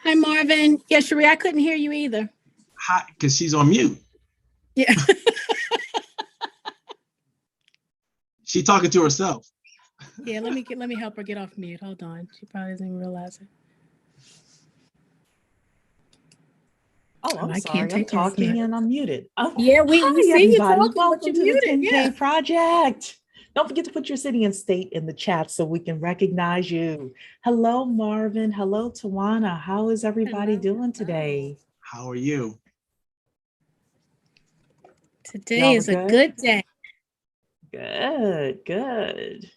Hi, Marvin. Yeah, Sheree, I couldn't hear you either. Hi, because she's on mute. Yeah. She's talking to herself. Yeah, let me help her get off mute. Hold on. She probably doesn't even realize it. Oh, Oh, I'm I can't sorry. I'm take her off talking mute. and I'm muted. Oh, Yeah, we hi, see you everybody. talking, but Welcome you're to the muted. Yeah. 10K Project. Don't forget to put your city and state in the chat so we can recognize you. Hello, Marvin. Hello, Tawana. How is everybody Hello. doing Hello. today? How are you? Today Y'all are is a good? good day. Good, good.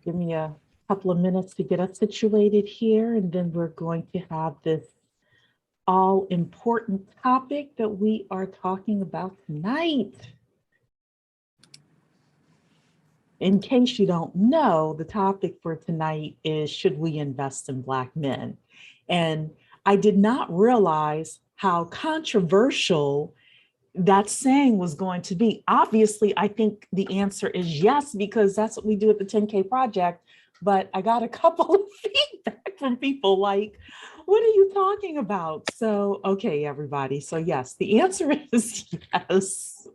Give me a couple of minutes to get us situated here, and then we're going to have this all important topic that we are talking about tonight. In case you don't know, the topic for tonight is, should we invest in Black men? And I did not realize how controversial that saying was going to be. Obviously, I think the answer is yes, because that's what we do at the 10K Project. But I got a couple of feedback from people like, what are you talking about? So, okay, everybody. So yes, the answer is yes.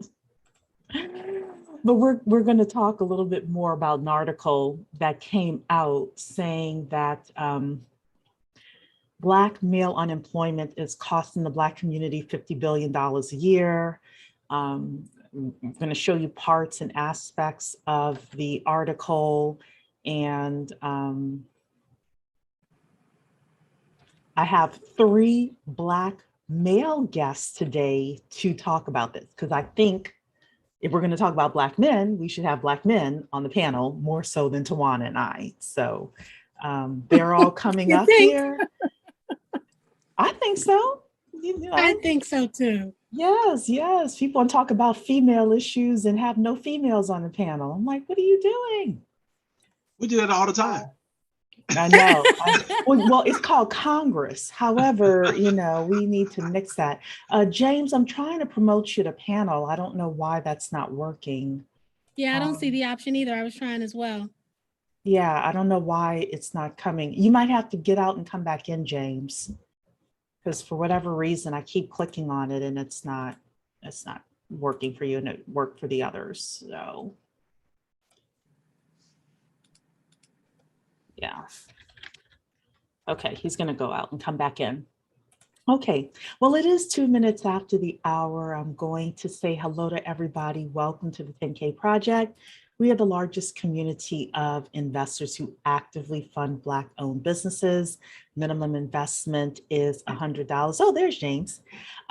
But we're going to talk a little bit more about an article that came out saying that Black male unemployment is costing the Black community $50 billion a year. I'm going to show you parts and aspects of the article. And I have 3 Black male guests today to talk about this, because I think if we're going to talk about Black men, we should have Black men on the panel more so than Tawana and I. So they're all coming You up think? here. I think so. You know, I think so too. yes, yes. People want to talk about female issues and have no females on the panel. I'm like, what are you doing? We do that all the time. I know. Well, it's called Congress. However, you know, we need to mix that. James, I'm trying to promote you to panel. I don't know why that's not working. Yeah, I don't see the option either. I was trying as well. Yeah, I don't know why it's not coming. You might have to get out and come back in, James, because for whatever reason, I keep clicking on it and it's not working for you, and it worked for the others. So yeah. Okay, he's going to go out and come back in. Okay, well, it is 2 minutes after the hour. I'm going to say hello to everybody. Welcome to the 10K Project. We are the largest community of investors who actively fund Black-owned businesses. Minimum investment is $100. Oh, there's James.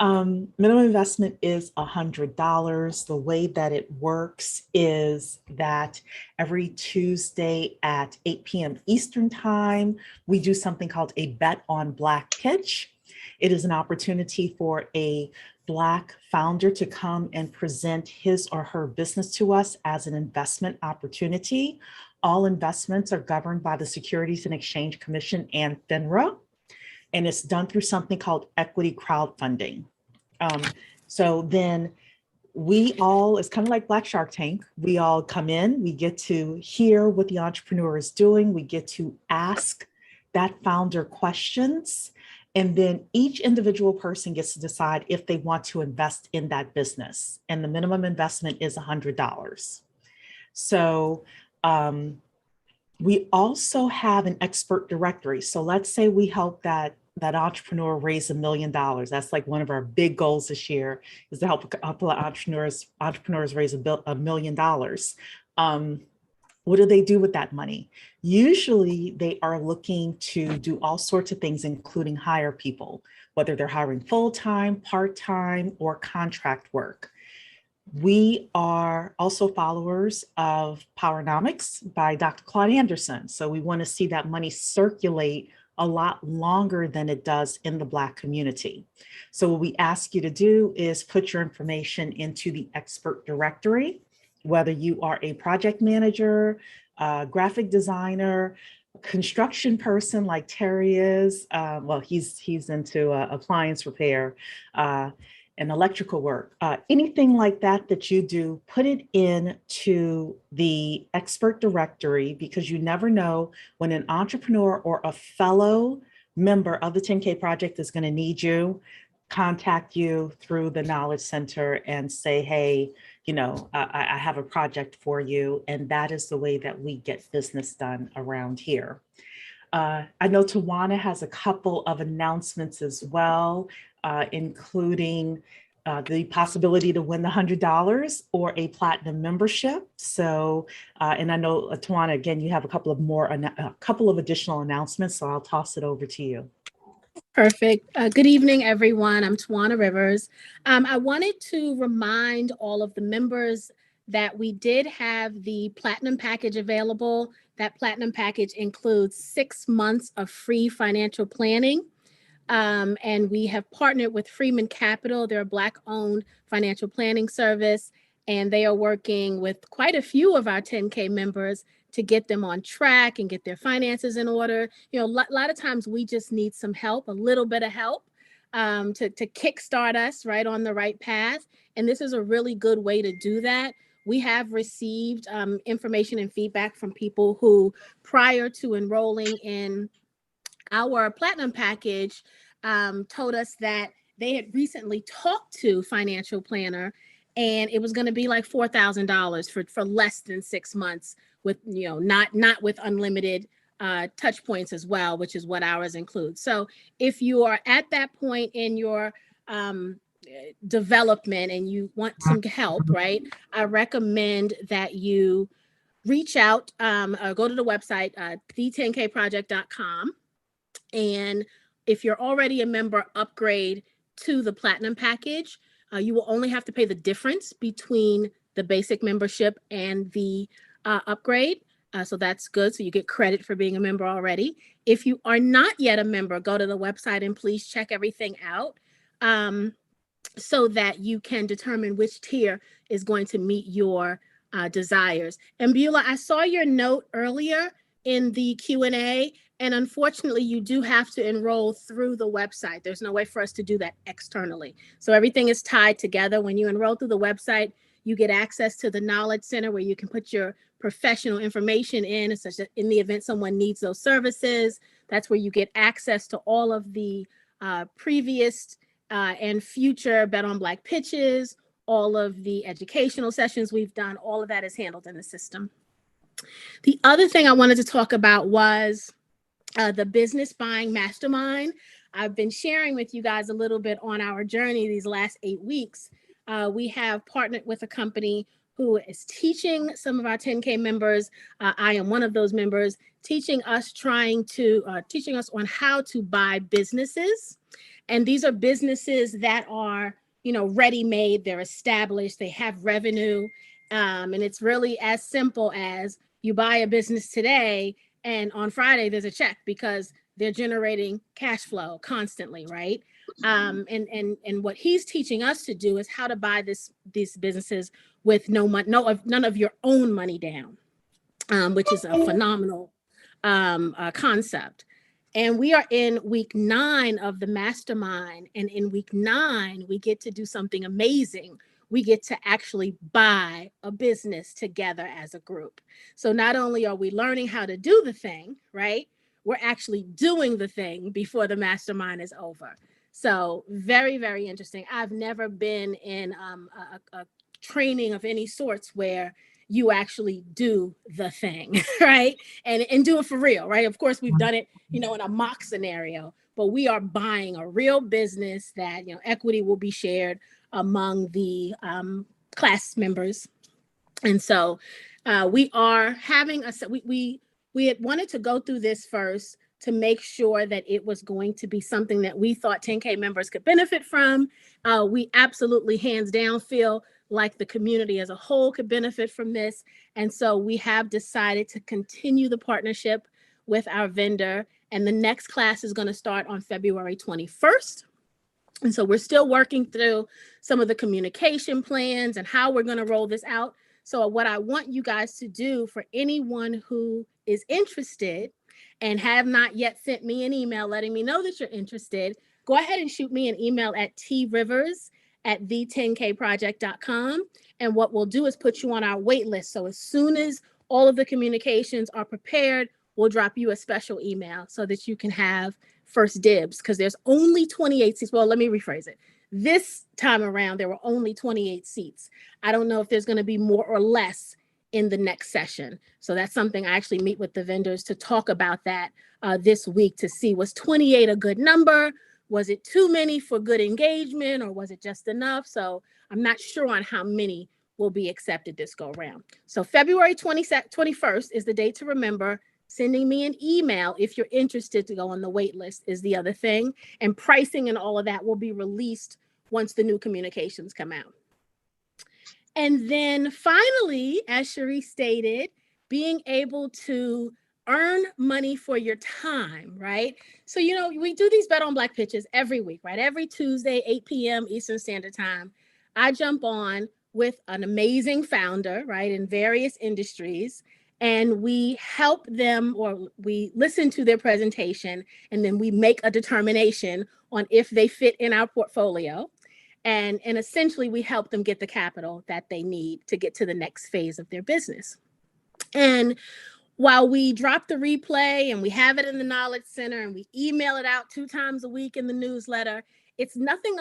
Minimum investment is $100. The way that it works is that every Tuesday at 8 p.m. Eastern Time, we do something called a Bet on Black pitch. It is an opportunity for a Black founder to come and present his or her business to us as an investment opportunity. All investments are governed by the Securities and Exchange Commission and FINRA, and it's done through something called equity crowdfunding. So then we all, it's kind of like Black Shark Tank. We all come in, we get to hear what the entrepreneur is doing. We get to ask that founder questions. And then each individual person gets to decide if they want to invest in that business. And the minimum investment is $100. So we also have an expert directory. So let's say we help that entrepreneur raise $1 million. That's like one of our big goals this year, is to help entrepreneurs raise $1 million. What do they do with that money? Usually they are looking to do all sorts of things, including hire people, whether they're hiring full-time, part-time, or contract work. We are also followers of Powernomics by Dr. Claude Anderson. So we want to see that money circulate a lot longer than it does in the Black community. So what we ask you to do is put your information into the expert directory, whether you are a project manager, graphic designer, construction person like Terry is. Well, he's into appliance repair. and electrical work, anything like that that you do, put it into the expert directory, because you never know when an entrepreneur or a fellow member of the 10K project is going to need you, contact you through the Knowledge Center and say, hey, I have a project for you. And that is the way that we get business done around here. I know Tawana has a couple of announcements as well, including the possibility to win the $100 or a platinum membership. So, and I know Tawana, again, you have a couple of additional announcements, so I'll toss it over to you. Perfect. Good evening, everyone. I'm Tawana Rivers. I wanted to remind all of the members that we did have the platinum package available. That platinum package includes 6 months of free financial planning. And we have partnered with Freeman Capital. They're a Black-owned financial planning service, and they are working with quite a few of our 10K members to get them on track and get their finances in order. A lot of times we just need some help, a little bit of help to kickstart us right on the right path. And this is a really good way to do that. We have received information and feedback from people who, prior to enrolling in our platinum package, told us that they had recently talked to financial planner, and it was going to be like $4,000 for less than 6 months, with not with unlimited touch points as well, which is what ours includes. So if you are at that point in your development and you want some help, right, I recommend that you reach out or go to the website, the10kproject.com. And if you're already a member, upgrade to the platinum package. You will only have to pay the difference between the basic membership and the upgrade. So that's good. So you get credit for being a member already. If you are not yet a member, go to the website and please check everything out so that you can determine which tier is going to meet your desires. And Beulah, I saw your note earlier in the Q&A, and unfortunately, you do have to enroll through the website. There's no way for us to do that externally. So everything is tied together. When you enroll through the website, you get access to the Knowledge Center where you can put your professional information in, such that in the event someone needs those services, that's where you get access to all of the previous and future Bet on Black pitches, all of the educational sessions we've done. All of that is handled in the system. The other thing I wanted to talk about was the business buying mastermind. I've been sharing with you guys a little bit on our journey these last 8 weeks. We have partnered with a company who is teaching some of our 10K members. I am one of those members, teaching us on how to buy businesses. And these are businesses that are, ready-made, they're established, they have revenue. And it's really as simple as you buy a business today, and on Friday there's a check because they're generating cash flow constantly, right? And what he's teaching us to do is how to buy these businesses with none of your own money down, which is a phenomenal concept. And we are in week 9 of the mastermind, and in week 9 we get to do something amazing. We get to actually buy a business together as a group. So not only are we learning how to do the thing, right? We're actually doing the thing before the mastermind is over. So very, very interesting. I've never been in a training of any sorts where you actually do the thing, right? And do it for real, right? Of course, we've done it, in a mock scenario, but we are buying a real business that, equity will be shared among the class members. And so we are having we had wanted to go through this first to make sure that it was going to be something that we thought 10K members could benefit from. We absolutely, hands down, feel like the community as a whole could benefit from this. And so we have decided to continue the partnership with our vendor. And the next class is going to start on February 21st. And so we're still working through some of the communication plans and how we're going to roll this out. So what I want you guys to do, for anyone who is interested and have not yet sent me an email letting me know that you're interested, go ahead and shoot me an email at trivers at the10kproject.com. And what we'll do is put you on our wait list. So as soon as all of the communications are prepared, we'll drop you a special email so that you can have first dibs, because there's only 28 seats. Well, let me rephrase it. This time around, there were only 28 seats. I don't know if there's going to be more or less in the next session. So that's something I actually meet with the vendors to talk about that this week, to see, was 28 a good number? Was it too many for good engagement, or was it just enough? So I'm not sure on how many will be accepted this go round. So February 21st is the date to remember. Sending me an email if you're interested to go on the wait list is the other thing. And pricing and all of that will be released once the new communications come out. And then finally, as Cherie stated, being able to earn money for your time, right? So, you know, we do these Bet on Black pitches every week, right? Every Tuesday, 8 p.m. Eastern Standard Time, I jump on with an amazing founder, right, in various industries, and we help them, or we listen to their presentation, and then we make a determination on if they fit in our portfolio. And essentially, we help them get the capital that they need to get to the next phase of their business. And while we drop the replay and we have it in the Knowledge Center and we email it out 2 times a week in the newsletter, it's nothing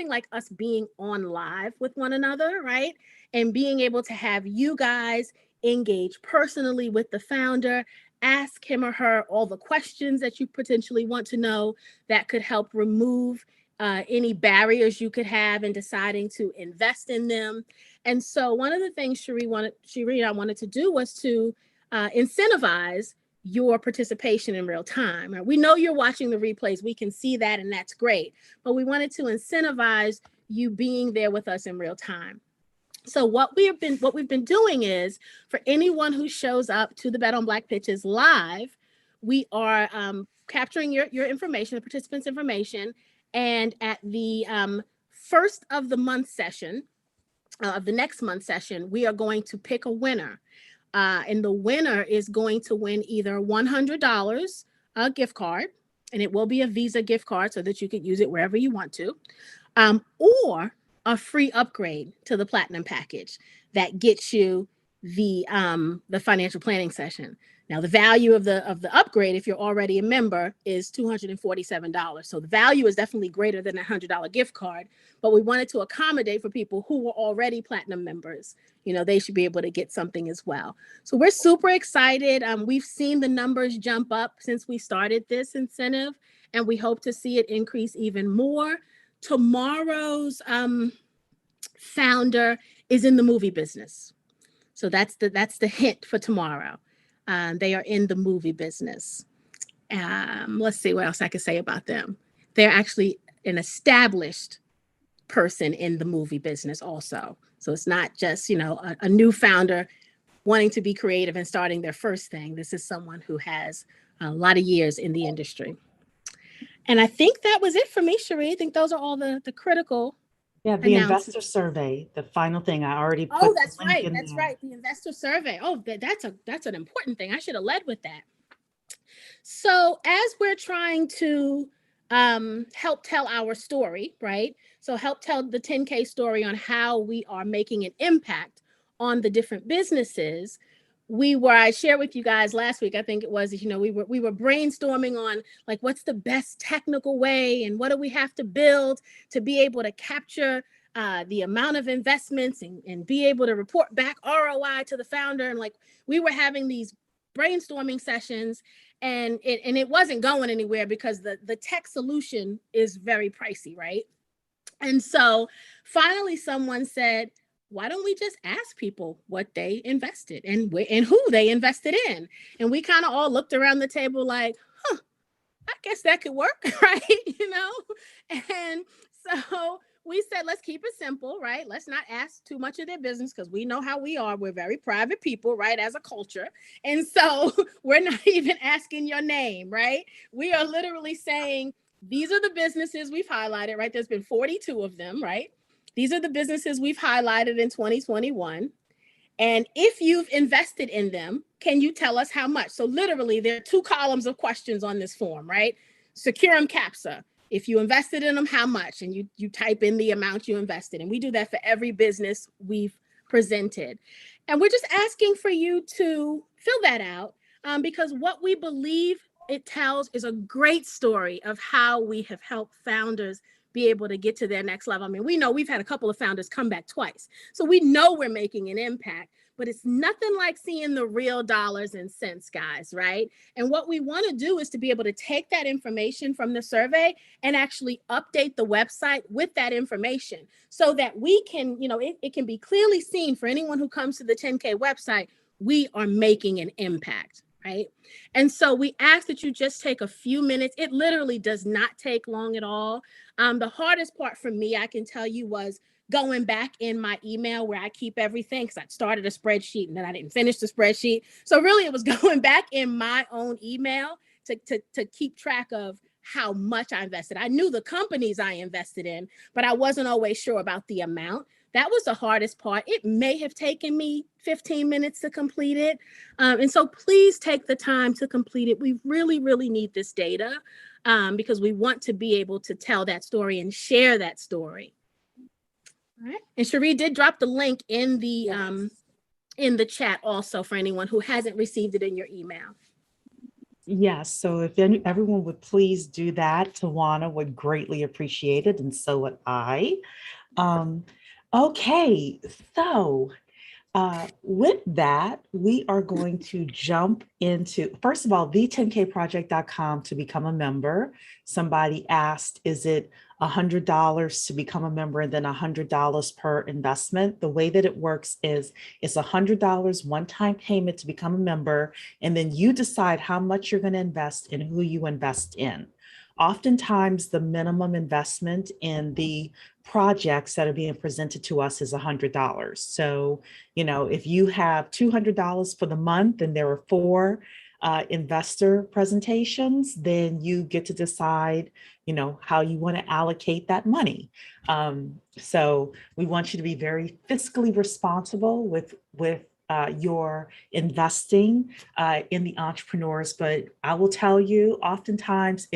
like us being on live with one another, right? And being able to have you guys engage personally with the founder, ask him or her all the questions that you potentially want to know that could help remove any barriers you could have in deciding to invest in them. And so one of the things Cherie and I wanted to do was to incentivize your participation in real time. We know you're watching the replays. We can see that, and that's great. But we wanted to incentivize you being there with us in real time. So what we've been doing is, for anyone who shows up to the Bet on Black pitches live, we are capturing your information, the participants' information, and at the first of the month session, of the next month session, we are going to pick a winner. And the winner is going to win either $100 a gift card, and it will be a Visa gift card so that you could use it wherever you want to, or a free upgrade to the Platinum package that gets you the financial planning session. Now, the value of the upgrade, if you're already a member, is $247. So the value is definitely greater than a $100 gift card, but we wanted to accommodate for people who were already Platinum members. You know, they should be able to get something as well. So we're super excited. We've seen the numbers jump up since we started this incentive, and we hope to see it increase even more. Tomorrow's founder is in the movie business. So that's the hint for tomorrow. They are in the movie business. Let's see what else I could say about them. They're actually an established person in the movie business also. So it's not just, you know, a new founder wanting to be creative and starting their first thing. This is someone who has a lot of years in the industry. And I think that was it for me, Cherie. I think those are all the critical. Yeah, the investor survey, the final thing I already put. Oh, that's right. That's right. The investor survey. Oh, that's an important thing. I should have led with that. So as we're trying to help tell our story, right? So help tell the 10K story on how we are making an impact on the different businesses. I shared with you guys last week, I think it was, you know, we were brainstorming on like, what's the best technical way and what do we have to build to be able to capture the amount of investments and be able to report back ROI to the founder. And like, we were having these brainstorming sessions, and it wasn't going anywhere because the tech solution is very pricey, right? And so finally someone said, why don't we just ask people what they invested and who they invested in? And we kind of all looked around the table like, I guess that could work, right? You know? And so we said, let's keep it simple, right? Let's not ask too much of their business because we know how we are. We're very private people, right? As a culture. And so we're not even asking your name, right? We are literally saying, these are the businesses we've highlighted, right? There's been 42 of them, right? These are the businesses we've highlighted in 2021. And if you've invested in them, can you tell us how much? So literally, there are 2 columns of questions on this form, right? Securum Capsa. If you invested in them, how much? And you type in the amount you invested. And we do that for every business we've presented. And we're just asking for you to fill that out because what we believe it tells is a great story of how we have helped founders be able to get to their next level. I mean, we know we've had a couple of founders come back twice. So we know we're making an impact, but it's nothing like seeing the real dollars and cents, guys, right? And what we want to do is to be able to take that information from the survey and actually update the website with that information so that we can, it can be clearly seen for anyone who comes to the 10K website, we are making an impact. Right. And so we ask that you just take a few minutes. It literally does not take long at all. The hardest part for me, I can tell you, was going back in my email where I keep everything, because I started a spreadsheet and then I didn't finish the spreadsheet. So really it was going back in my own email to keep track of how much I invested. I knew the companies I invested in, but I wasn't always sure about the amount. That was the hardest part. It may have taken me 15 minutes to complete it. And so please take the time to complete it. We really, really need this data because we want to be able to tell that story and share that story. All right. And Cherie did drop the link in the chat also for anyone who hasn't received it in your email. Yes, so if everyone would please do that, Tawana would greatly appreciate it, and so would I. Okay, so with that, we are going to jump into, first of all, the10kproject.com to become a member. Somebody asked, is it $100 to become a member and then $100 per investment? The way that it works is it's $100 one-time payment to become a member, and then you decide how much you're going to invest and who you invest in. Oftentimes, the minimum investment in the projects that are being presented to us is $100. So, if you have $200 for the month and there are 4 investor presentations, then you get to decide, how you want to allocate that money. So we want you to be very fiscally responsible with your investing in the entrepreneurs. But I will tell you, oftentimes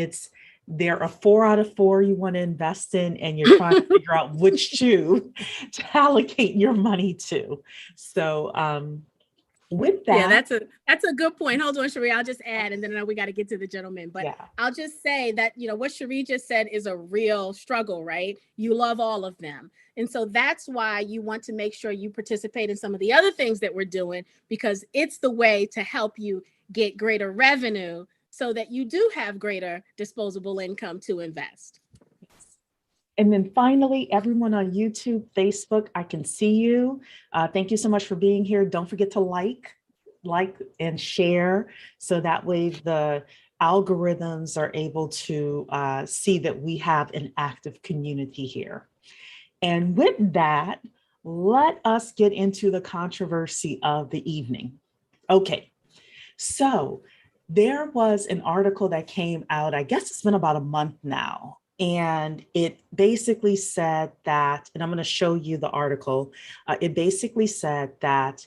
there are 4 out of 4 you want to invest in, and you're trying to figure out which shoe to allocate your money to. So with that. Yeah, that's a good point. Hold on, Cherie. I'll just add, and then we got to get to the gentleman. But yeah. I'll just say that, what Cherie just said is a real struggle, right? You love all of them. And so that's why you want to make sure you participate in some of the other things that we're doing, because it's the way to help you get greater revenue so that you do have greater disposable income to invest. And then finally, everyone on YouTube, Facebook, I can see you. Thank you so much for being here. Don't forget to like and share, so that way the algorithms are able to see that we have an active community here. And with that, let us get into the controversy of the evening. Okay, so there was an article that came out, I guess it's been about a month now. And it basically said that, and I'm going to show you the article. It basically said that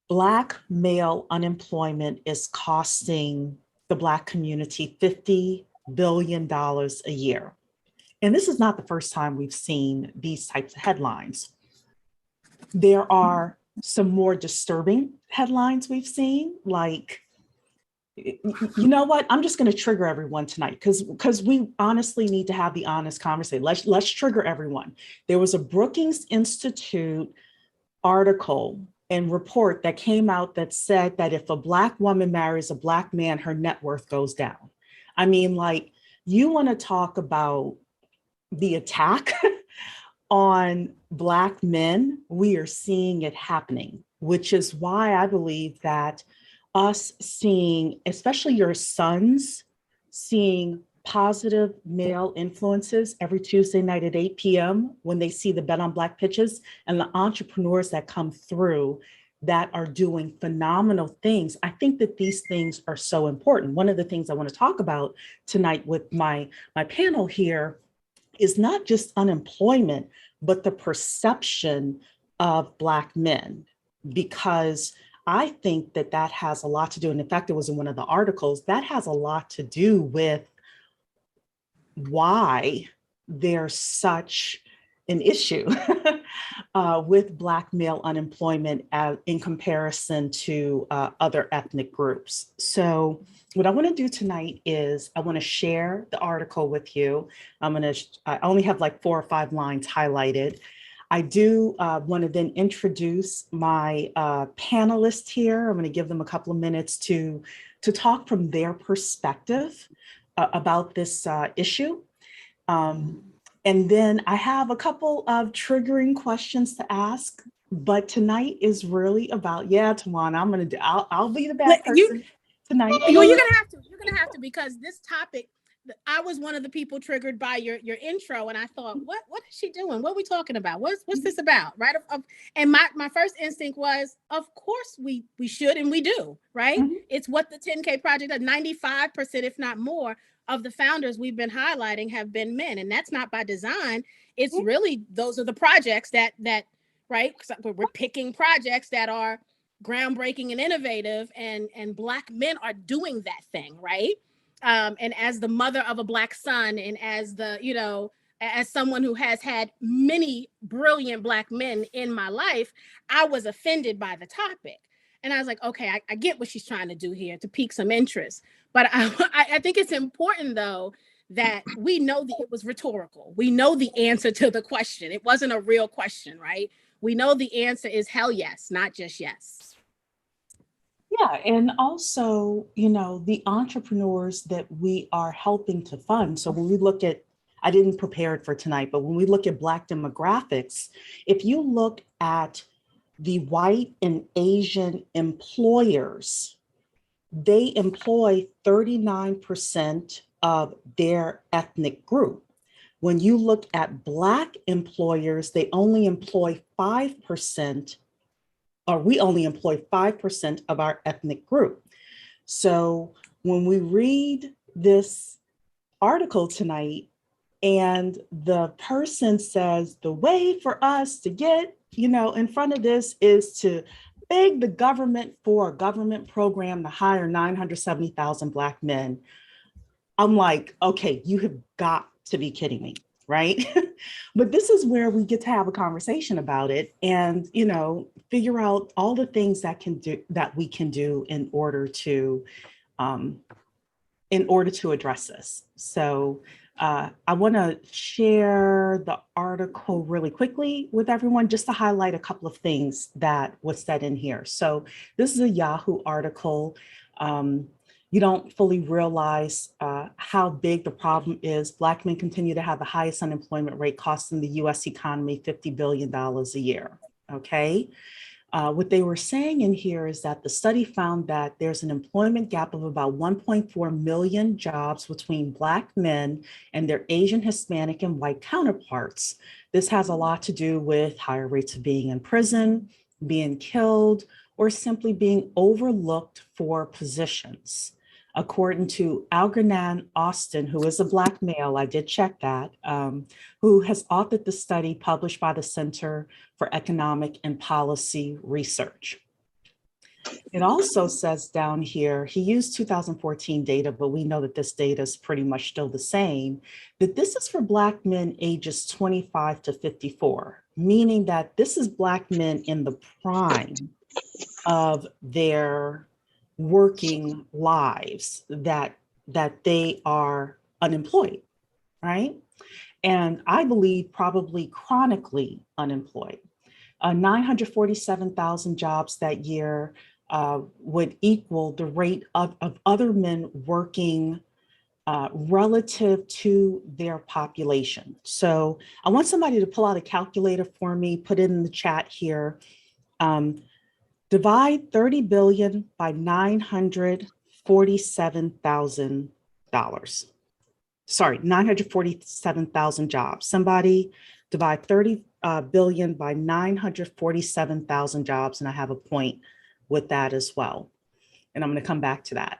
Black male unemployment is costing the Black community $50 billion a year. And this is not the first time we've seen these types of headlines. There are some more disturbing headlines we've seen, like, you know what? I'm just going to trigger everyone tonight because we honestly need to have the honest conversation. Let's trigger everyone. There was a Brookings Institute article and report that came out that said that if a Black woman marries a Black man, her net worth goes down. I mean, like, you want to talk about the attack on Black men? We are seeing it happening, which is why I believe that us seeing, especially your sons, seeing positive male influences every Tuesday night at 8 p.m. when they see the Bet on Black pitches, and the entrepreneurs that come through that are doing phenomenal things. I think that these things are so important. One of the things I want to talk about tonight with my panel here is not just unemployment, but the perception of Black men, because I think that has a lot to do, and in fact, it was in one of the articles, that has a lot to do with why there's such an issue with Black male unemployment in comparison to other ethnic groups. So what I want to do tonight is I want to share the article with you. I only have like 4 or 5 lines highlighted. I do want to then introduce my panelists here. I'm going to give them a couple of minutes to talk from their perspective about this issue. And then I have a couple of triggering questions to ask, but tonight is really about, yeah, Tawana, I'll be the bad person tonight. Well, you're gonna have to, because this topic, I was one of the people triggered by your intro, and I thought, what is she doing? What are we talking about? What's this about, right? And my first instinct was, of course we should and we do, right? Mm-hmm. It's what the 10K project does. 95%, if not more, of the founders we've been highlighting have been men, and that's not by design. It's really, those are the projects that right? We're picking projects that are groundbreaking and innovative, and Black men are doing that thing, right? And as the mother of a Black son, and as as someone who has had many brilliant Black men in my life, I was offended by the topic. And I was like, okay, I get what she's trying to do here to pique some interest. But I think it's important, though, that we know that it was rhetorical. We know the answer to the question. It wasn't a real question, right? We know the answer is hell yes, not just yes. Yeah, and also, the entrepreneurs that we are helping to fund. So when we look at, I didn't prepare it for tonight, but when we look at Black demographics, if you look at the white and Asian employers, they employ 39% of their ethnic group. When you look at Black employers, they only employ 5%, or we only employ 5% of our ethnic group. So when we read this article tonight, and the person says the way for us to get, in front of this is to beg the government for a government program to hire 970,000 Black men. I'm like, okay, you have got to be kidding me, right? But this is where we get to have a conversation about it and, figure out all the things that we can do in order to address this. So I want to share the article really quickly with everyone, just to highlight a couple of things that was said in here. So this is a Yahoo article. You don't fully realize how big the problem is. Black men continue to have the highest unemployment rate, costing the US economy $50 billion a year, okay? What they were saying in here is that the study found that there's an employment gap of about 1.4 million jobs between Black men and their Asian, Hispanic, and white counterparts. This has a lot to do with higher rates of being in prison, being killed, or simply being overlooked for positions. According to Algernon Austin, who is a Black male, I did check that, who has authored the study published by the Center for Economic and Policy Research. It also says down here, he used 2014 data, but we know that this data is pretty much still the same, that this is for Black men ages 25 to 54, meaning that this is Black men in the prime of their working lives, that they are unemployed, right? And I believe probably chronically unemployed. 947,000 jobs that year would equal the rate of other men working relative to their population. So I want somebody to pull out a calculator for me, put it in the chat here. Divide 30 billion by $947,000. Sorry, 947,000 jobs. Somebody divide 30 billion by 947,000 jobs, and I have a point with that as well. And I'm going to come back to that.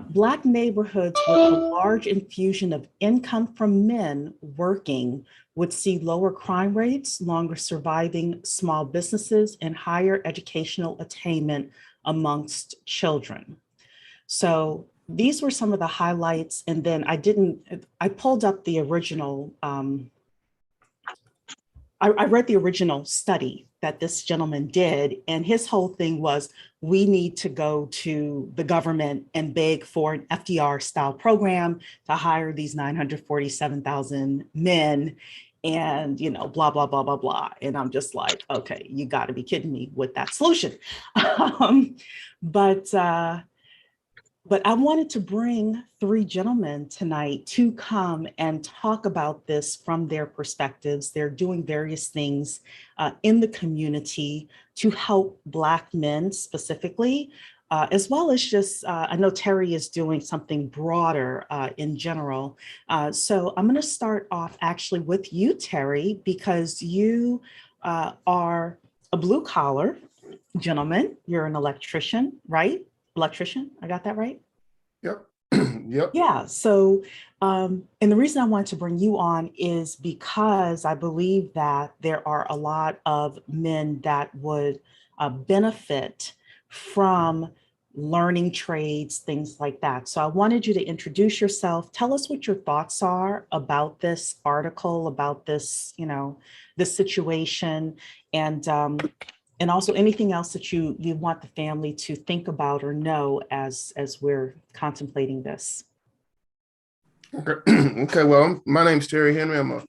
Black neighborhoods with a large infusion of income from men working would see lower crime rates, longer surviving small businesses, and higher educational attainment amongst children. So these were some of the highlights. And then I pulled up the original, I read the original study that this gentleman did, and his whole thing was, we need to go to the government and beg for an FDR style program to hire these 947,000 men and, you know, blah, blah, blah, blah, blah. And I'm just like, okay, you got to be kidding me with that solution. But I wanted to bring three gentlemen tonight to come and talk about this from their perspectives. They're doing various things in the community to help Black men specifically, as well as just, I know Terry is doing something broader in general. So I'm going to start off actually with you, Terry, because you are a blue collar gentleman. You're an electrician, right? Electrician, I got that right? Yep. Yep. Yeah. So, and the reason I wanted to bring you on is because I believe that there are a lot of men that would benefit from learning trades, things like that. So I wanted you to introduce yourself. Tell us what your thoughts are about this article, about this, you know, this situation, and also anything else that you want the family to think about or know as we're contemplating this. Okay. Okay. Well, my name's Terry Henry. I'm an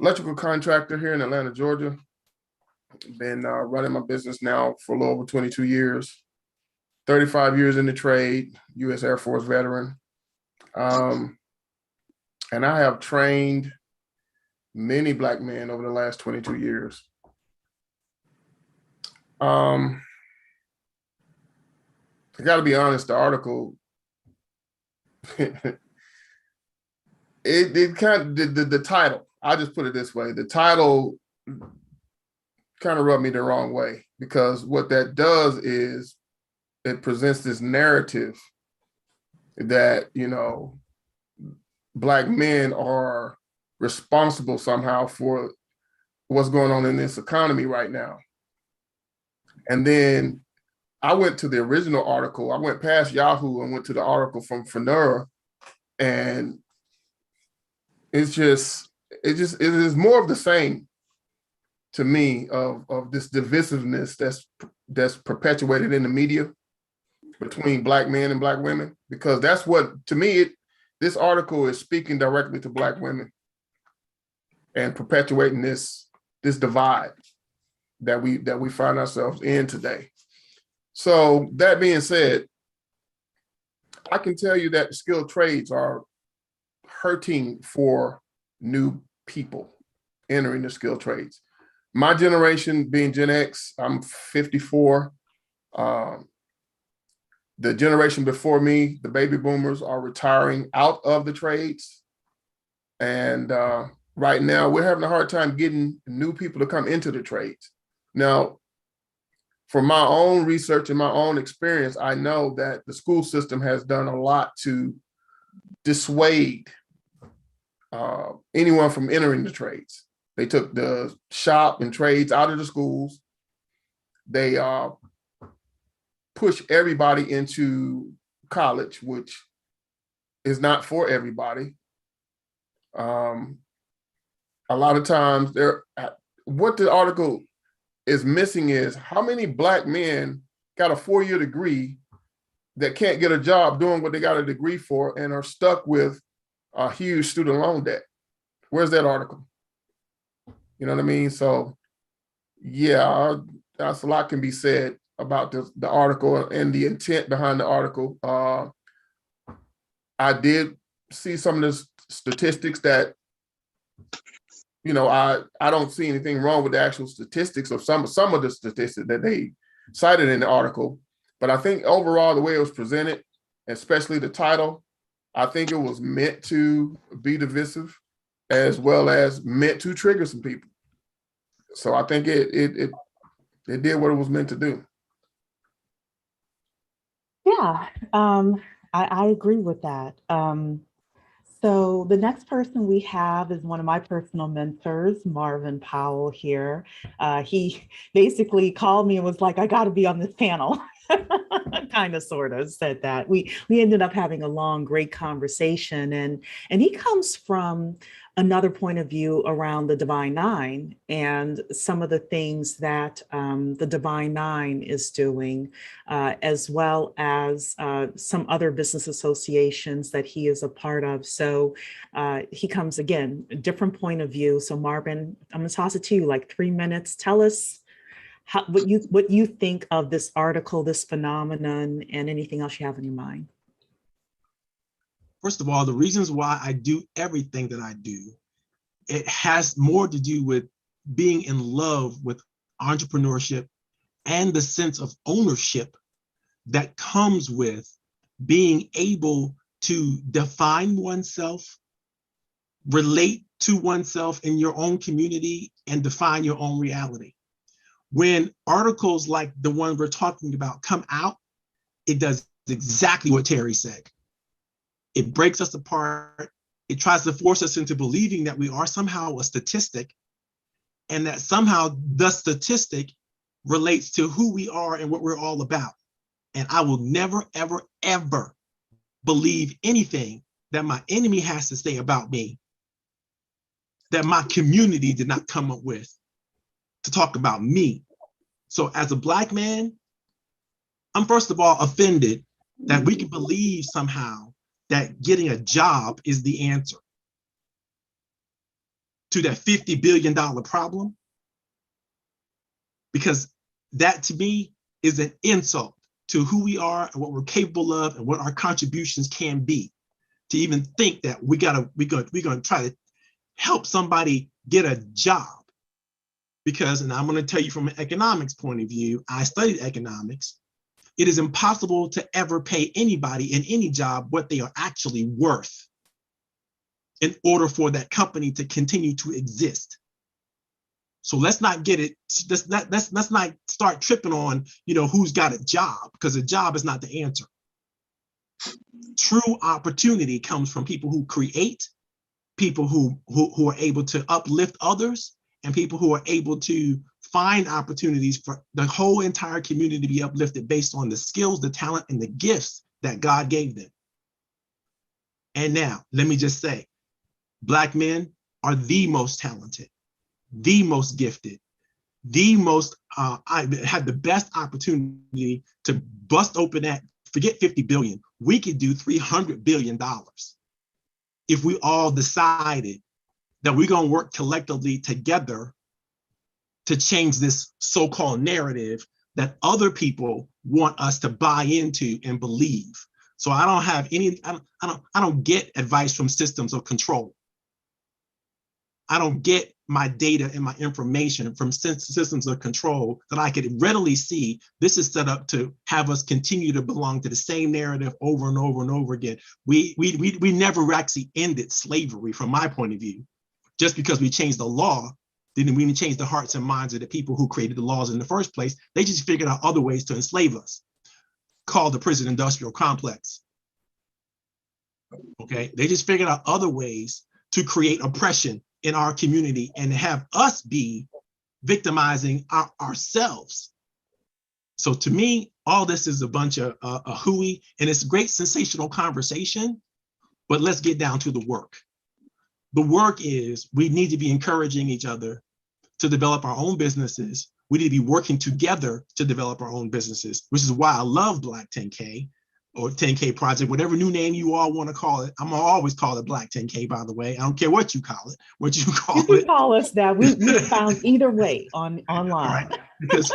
electrical contractor here in Atlanta, Georgia. Been running my business now for a little over 22 years, 35 years in the trade, U.S. Air Force veteran. And I have trained many Black men over the last 22 years. I got to be honest, the article, it kind of, the title, I'll just put it this way. The title kind of rubbed me the wrong way, because what that does is it presents this narrative that, you know, Black men are responsible somehow for what's going on in this economy right now. And then I went to the original article. I went past Yahoo and went to the article from Entrepreneurship, and it is more of the same to me of this divisiveness that's perpetuated in the media between Black men and Black women, because that's what, to me, this article is speaking directly to Black women and perpetuating this divide that we find ourselves in today. So that being said, I can tell you that the skilled trades are hurting for new people entering the skilled trades. My generation, being Gen X, I'm 54. The generation before me, the baby boomers, are retiring out of the trades. And right now we're having a hard time getting new people to come into the trades. Now, from my own research and my own experience, I know that the school system has done a lot to dissuade anyone from entering the trades. They took the shop and trades out of the schools. They push everybody into college, which is not for everybody. A lot of times, what the article is missing is how many Black men got a 4-year degree that can't get a job doing what they got a degree for and are stuck with a huge student loan debt. Where's that article? You know what I mean? So yeah, that's a lot can be said about the article and the intent behind the article. I did see some of the statistics that, you know, I don't see anything wrong with the actual statistics of some of the statistics that they cited in the article. But I think overall, the way it was presented, especially the title, I think it was meant to be divisive as well as meant to trigger some people. So I think it did what it was meant to do. Yeah, I agree with that. So the next person we have is one of my personal mentors, Marvin Powell here. He basically called me and was like, I got to be on this panel. Kind of, sort of said that. We ended up having a long, great conversation. And he comes from another point of view around the Divine Nine and some of the things that the Divine Nine is doing, as well as some other business associations that he is a part of. So he comes, again, a different point of view. So Marvin, I'm going to toss it to you, like 3 minutes. Tell us what you think of this article, this phenomenon, and anything else you have in your mind. First of all, the reasons why I do everything that I do, it has more to do with being in love with entrepreneurship and the sense of ownership that comes with being able to define oneself, relate to oneself in your own community, and define your own reality. When articles like the one we're talking about come out, it does exactly what Terry said. It breaks us apart. It tries to force us into believing that we are somehow a statistic, and that somehow the statistic relates to who we are and what we're all about. And I will never, ever, ever believe anything that my enemy has to say about me that my community did not come up with to talk about me. So as a Black man, I'm first of all offended that we can believe somehow that getting a job is the answer to that $50 billion problem, because that to me is an insult to who we are and what we're capable of and what our contributions can be. To even think that we're gonna try to help somebody get a job, because, and I'm going to tell you from an economics point of view, I studied economics. It is impossible to ever pay anybody in any job what they are actually worth in order for that company to continue to exist. So let's not get it. Let's not start tripping on, who's got a job, because a job is not the answer. True opportunity comes from people who create, people who are able to uplift others, and people who are able to find opportunities for the whole entire community to be uplifted based on the skills, the talent, and the gifts that God gave them. And now, let me just say, Black men are the most talented, the most gifted, the most, I had the best opportunity to bust open that, forget 50 billion, we could do $300 billion if we all decided that we're going to work collectively together to change this so-called narrative that other people want us to buy into and believe. So I don't have any, I don't get advice from systems of control. I don't get my data and my information from systems of control that I could readily see. This is set up to have us continue to belong to the same narrative over and over and over again. We never actually ended slavery from my point of view. Just because we changed the law, didn't mean to change the hearts and minds of the people who created the laws in the first place. They just figured out other ways to enslave us, called the prison industrial complex. Okay, they just figured out other ways to create oppression in our community and have us be victimizing ourselves. So to me, all this is a bunch of hooey, and it's a great sensational conversation, but let's get down to the work. The work is we need to be encouraging each other to develop our own businesses. We need to be working together to develop our own businesses, which is why I love Black 10K or 10K Project, whatever new name you all want to call it. I'm gonna always call it Black 10K, by the way. I don't care what you call it, You can call us that. We found either way online. Right. Because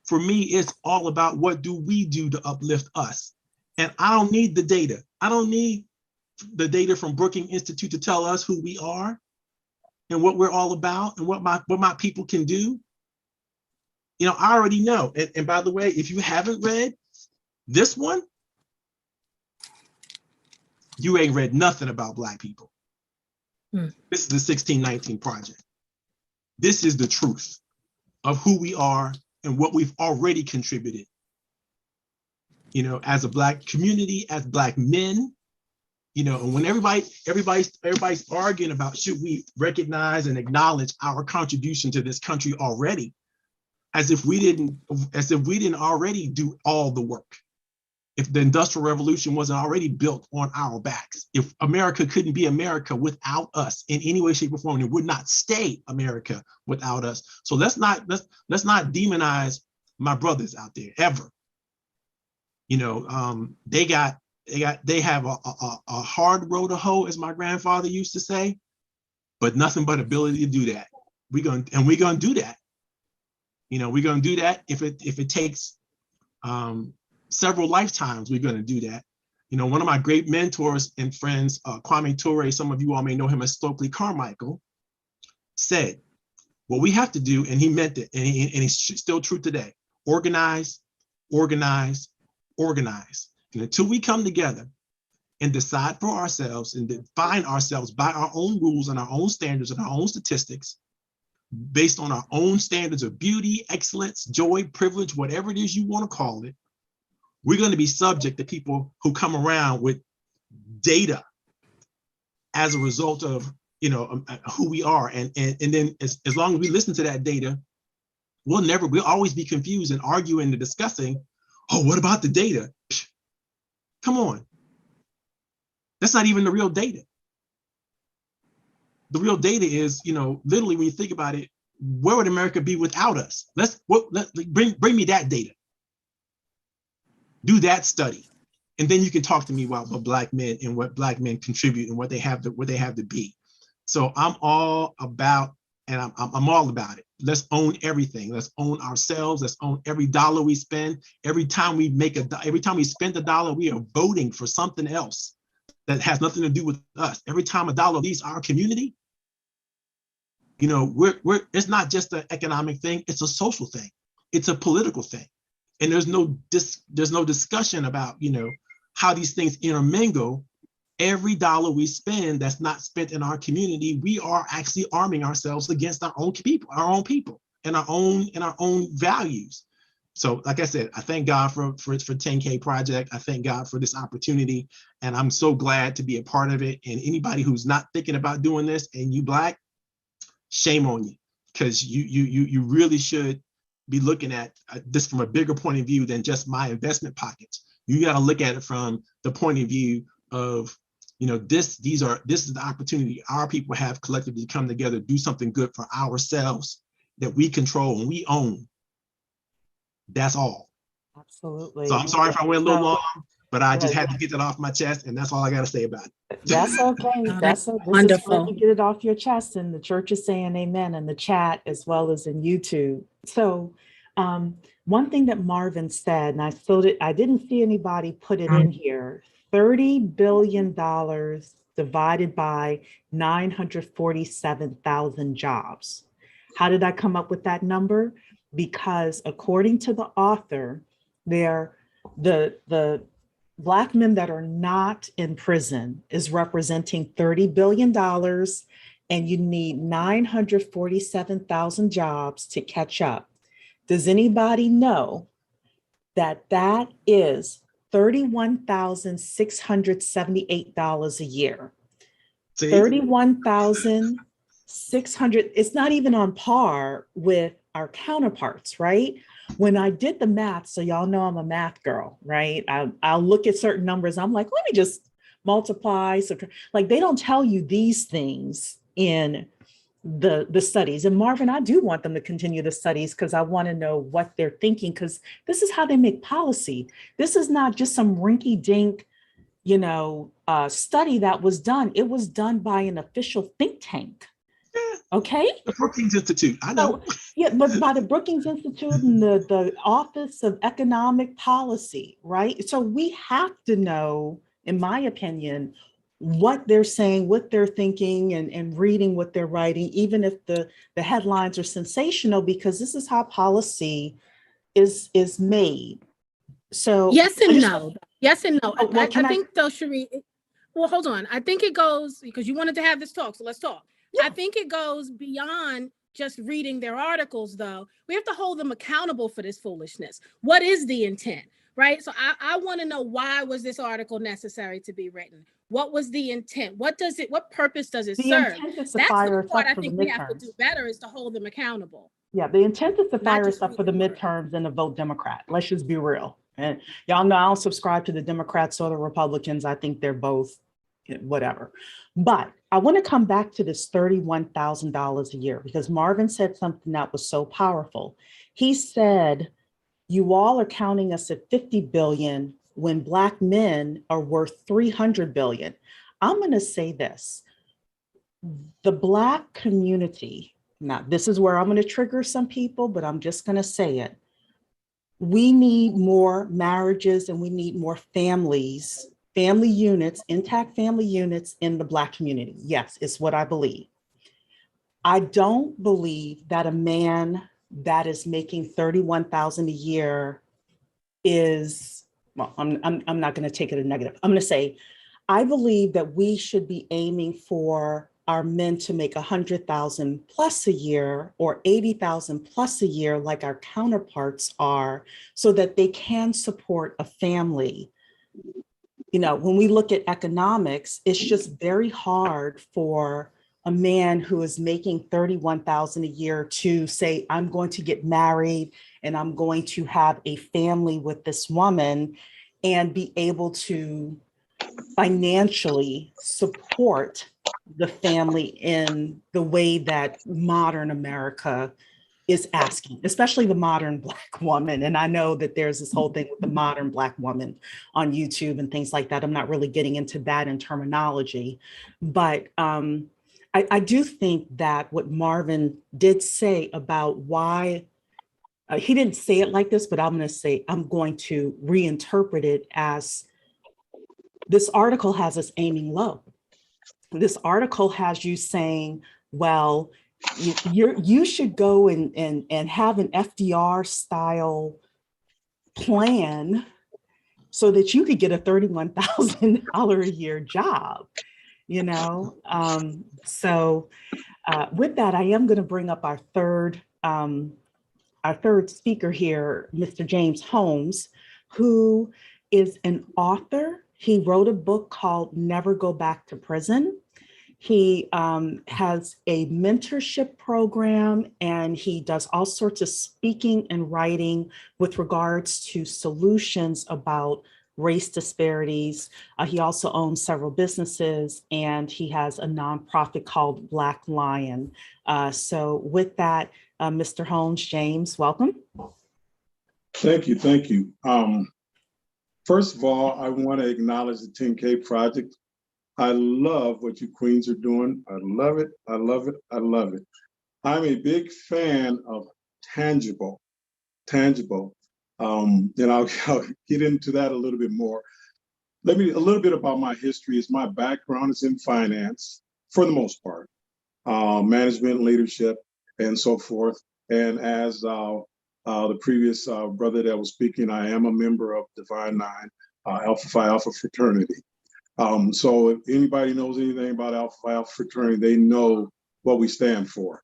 for me, it's all about what do we do to uplift us. And I don't need the data. I don't need the data from Brookings Institute to tell us who we are and what we're all about and what my people can do. I already know. And by the way, if you haven't read this one, you ain't read nothing about Black people. This is the 1619 Project. This is the truth of who we are and what we've already contributed. As a Black community, as Black men, And when everybody's arguing about should we recognize and acknowledge our contribution to this country already, as if we didn't already do all the work. If the Industrial Revolution wasn't already built on our backs, if America couldn't be America without us in any way, shape, or form, it would not stay America without us. So let's not demonize my brothers out there ever. They have a hard road to hoe, as my grandfather used to say, but nothing but ability to do that. We're gonna do that. We're gonna do that if it takes several lifetimes. We're gonna do that. One of my great mentors and friends, Kwame Ture, some of you all may know him as Stokely Carmichael, said, what we have to do, and he meant it, and it's still true today, organize, organize, organize. And until we come together and decide for ourselves and define ourselves by our own rules and our own standards and our own statistics, based on our own standards of beauty, excellence, joy, privilege, whatever it is you want to call it, we're going to be subject to people who come around with data as a result of who we are. And then as long as we listen to that data, we'll always be confused and arguing and discussing, oh, what about the data? Psh, come on. That's not even the real data. The real data is, literally when you think about it, where would America be without us? Bring me that data. Do that study. And then you can talk to me about Black men and what Black men contribute and what they have to be. So I'm all about, and I'm all about it. Let's own everything. Let's own ourselves. Let's own every dollar we spend. Every time we spend a dollar, we are voting for something else that has nothing to do with us. Every time a dollar leaves our community, it's not just an economic thing, it's a social thing. It's a political thing. And there's no discussion about, how these things intermingle. Every dollar we spend that's not spent in our community, we are actually arming ourselves against our own people, and our own values. So like I said, I thank God for 10K Project. I thank God for this opportunity, and I'm so glad to be a part of it. And anybody who's not thinking about doing this and you Black, shame on you, because you really should be looking at this from a bigger point of view than just my investment pockets. You got to look at it from the point of view of, this is the opportunity our people have collectively to come together, do something good for ourselves that we control and we own. That's all. Absolutely. So I'm sorry if I went a little long, but I just had to get that off my chest, and that's all I got to say about it. That's okay. That's This is where you get it off your chest, and the church is saying amen in the chat as well as in YouTube. So one thing that Marvin said, and I didn't see anybody put it in here, $30 billion divided by 947,000 jobs. How did I come up with that number? Because according to the author, the Black men that are not in prison is representing $30 billion, and you need 947,000 jobs to catch up. Does anybody know that is $31,678 a year? $31,600. It's not even on par with our counterparts, right? When I did the math, so y'all know I'm a math girl, right? I'll look at certain numbers. I'm like, let me just multiply. So like, they don't tell you these things in the studies. And Marvin, I do want them to continue the studies because I want to know what they're thinking, because this is how they make policy. This is not just some rinky-dink, study that was done. It was done by an official think tank. Okay. The Brookings Institute, I know. So, yeah, but by the Brookings Institute and the Office of Economic Policy, right? So we have to know, in my opinion, what they're saying, what they're thinking, and reading what they're writing, even if the headlines are sensational, because this is how policy is made. So yes and no. Yes and no. Oh, well, I think though, Cherie, well, hold on. I think it goes, because you wanted to have this talk, so let's talk. Yeah. I think it goes beyond just reading their articles, though. We have to hold them accountable for this foolishness. What is the intent, right? So I want to know, why was this article necessary to be written? What was the intent? What purpose does it The serve? intent is to That's fire the us part up I for the think we have to do midterms. better, is to hold them accountable. Yeah, the intent is to Not fire us just up for the read the word. midterms and to vote Democrat. Let's just be real. And y'all know I don't subscribe to the Democrats or the Republicans. I think they're both whatever. But I want to come back to this $31,000 a year, because Marvin said something that was so powerful. He said, you all are counting us at 50 billion when Black men are worth 300 billion. I'm going to say this. The Black community, now this is where I'm going to trigger some people, but I'm just going to say it. We need more marriages and we need more families, family units, intact family units in the Black community. Yes, it's what I believe. I don't believe that a man that is making $31,000 a year is, well, I'm not going to take it a negative. I'm going to say, I believe that we should be aiming for our men to make 100,000 plus a year or 80,000 plus a year, like our counterparts are, so that they can support a family. You know, when we look at economics, it's just very hard for a man who is making 31,000 a year to say, I'm going to get married and I'm going to have a family with this woman and be able to financially support the family in the way that modern America is asking, especially the modern Black woman. And I know that there's this whole thing with the modern Black woman on YouTube and things like that. I'm not really getting into that in terminology, but I do think that what Marvin did say about why, he didn't say it like this, but I'm going to reinterpret it as, this article has us aiming low. This article has you saying, well, you should go and have an FDR style plan so that you could get a $31,000 a year job, you know? So with that, I am going to bring up our third speaker here, Mr. James Holmes, who is an author. He wrote a book called Never Go Back to Prison. He has a mentorship program, and he does all sorts of speaking and writing with regards to solutions about race disparities. He also owns several businesses, and he has a nonprofit called Black Lion. So with that, Mr. Holmes, James, welcome. Thank you, thank you. First of all, I want to acknowledge the 10K project. I love what you queens are doing. I love it, I love it, I love it. I'm a big fan of tangible. And I'll get into that a little bit more. A little bit about my history is my background is in finance, for the most part, management, leadership, and so forth. And as the previous brother that was speaking, I am a member of Divine Nine, Alpha Phi Alpha fraternity. So if anybody knows anything about Alpha Phi Alpha fraternity, they know what we stand for.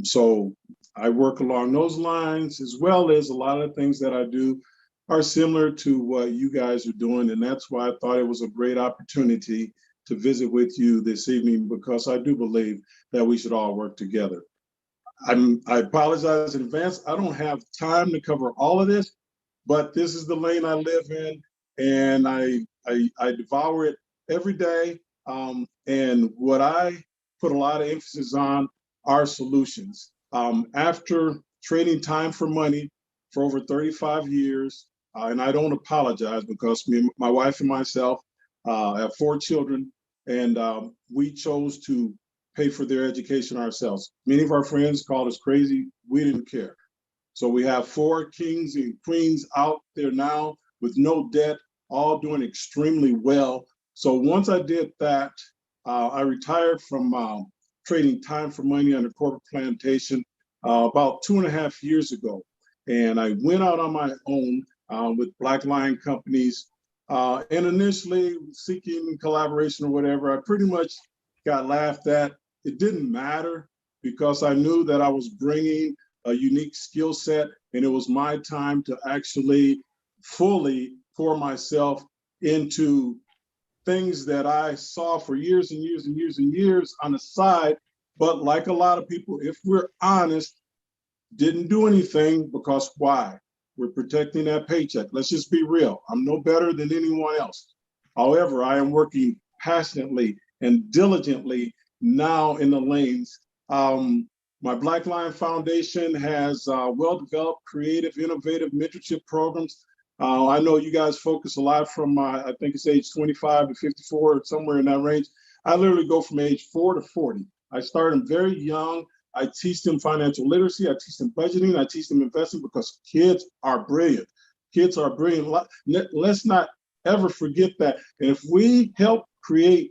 So I work along those lines, as well as a lot of the things that I do are similar to what you guys are doing. And that's why I thought it was a great opportunity to visit with you this evening, because I do believe that we should all work together. I apologize in advance. I don't have time to cover all of this, but this is the lane I live in, and I devour it every day. And what I put a lot of emphasis on are solutions. After trading time for money for over 35 years, and I don't apologize, because my wife and myself have 4 children, and we chose to pay for their education ourselves. Many of our friends called us crazy. We didn't care. So we have 4 kings and queens out there now with no debt, all doing extremely well. So once I did that, I retired from trading time for money under corporate plantation about 2.5 years ago. And I went out on my own with Black Lion companies, and initially seeking collaboration or whatever. I pretty much got laughed at. It didn't matter. because I knew that I was bringing a unique skill set, and it was my time to actually fully pour myself into things that I saw for years and years and years and years on the side. But like a lot of people, if we're honest, didn't do anything because why? We're protecting that paycheck. Let's just be real. I'm no better than anyone else. However, I am working passionately and diligently now in the lanes. My Black Lion Foundation has well-developed, creative, innovative mentorship programs. I know you guys focus a lot from, I think it's age 25 to 54, or somewhere in that range. I literally go from age 4 to 40. I start them very young. I teach them financial literacy. I teach them budgeting. I teach them investing because kids are brilliant. Kids are brilliant. Let's not ever forget that. And if we help create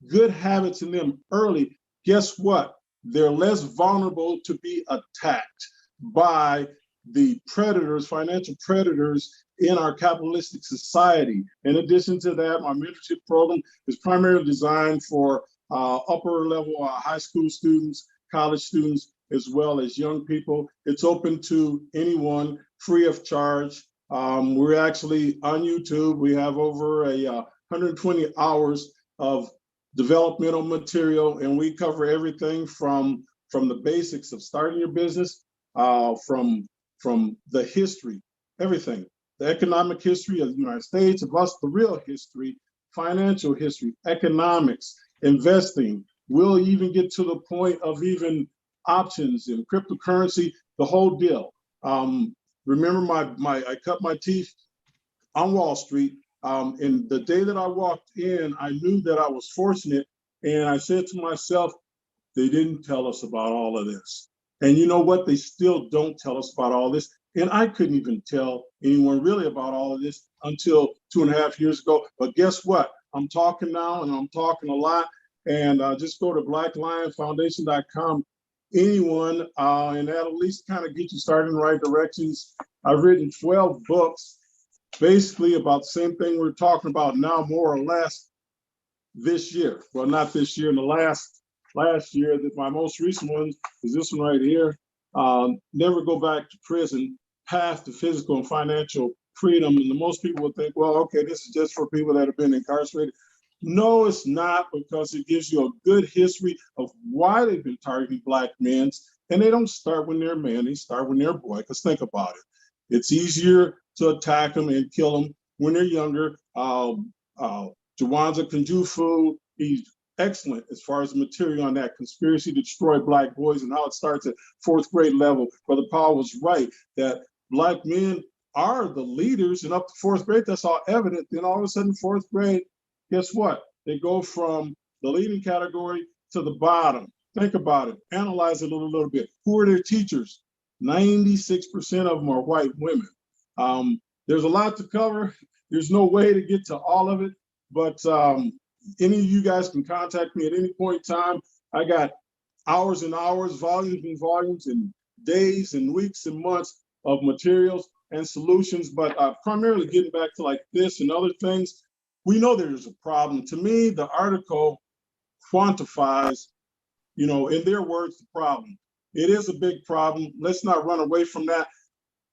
good habits in them early, guess what? They're less vulnerable to be attacked by the predators, financial predators in our capitalistic society. In addition to that, my mentorship program is primarily designed for upper level high school students, college students, as well as young people. It's open to anyone, free of charge. We're actually on YouTube. We have over 120 hours of developmental material, and we cover everything from the basics of starting your business, from the history, everything, the economic history of the United States, plus the real history, financial history, economics, investing. We'll even get to the point of even options and cryptocurrency, the whole deal. Remember I cut my teeth on Wall Street. And the day that I walked in, I knew that I was fortunate. And I said to myself, they didn't tell us about all of this. And you know what? They still don't tell us about all this. And I couldn't even tell anyone really about all of this until 2.5 years ago. But guess what? I'm talking now, and I'm talking a lot. And just go to blacklionfoundation.com. Anyone, and that'll at least kind of get you started in the right directions. I've written 12 books, basically about the same thing we're talking about now, more or less, this year. Well, not this year, in the last year. That my most recent one is this one right here. Never Go Back to Prison, Path to Physical and Financial Freedom. And most people would think, well, okay, this is just for people that have been incarcerated. No, it's not, because it gives you a good history of why they've been targeting Black men. And they don't start when they're a man, they start when they're a boy. Because think about it. It's easier to attack them and kill them when they're younger. Jawanza Kunjufu, he's excellent as far as the material on that conspiracy to destroy Black boys and how it starts at 4th grade level. Brother Paul was right that Black men are the leaders, and up to 4th grade, that's all evident. Then all of a sudden, 4th grade, guess what? They go from the leading category to the bottom. Think about it. Analyze it a little bit. Who are their teachers? 96% of them are white women. There's a lot to cover. There's no way to get to all of it, but any of you guys can contact me at any point in time. I got hours and hours, volumes and volumes, and days and weeks and months of materials and solutions, but primarily getting back to like this and other things. We know there's a problem. To me, the article quantifies, in their words, the problem. It is a big problem. Let's not run away from that.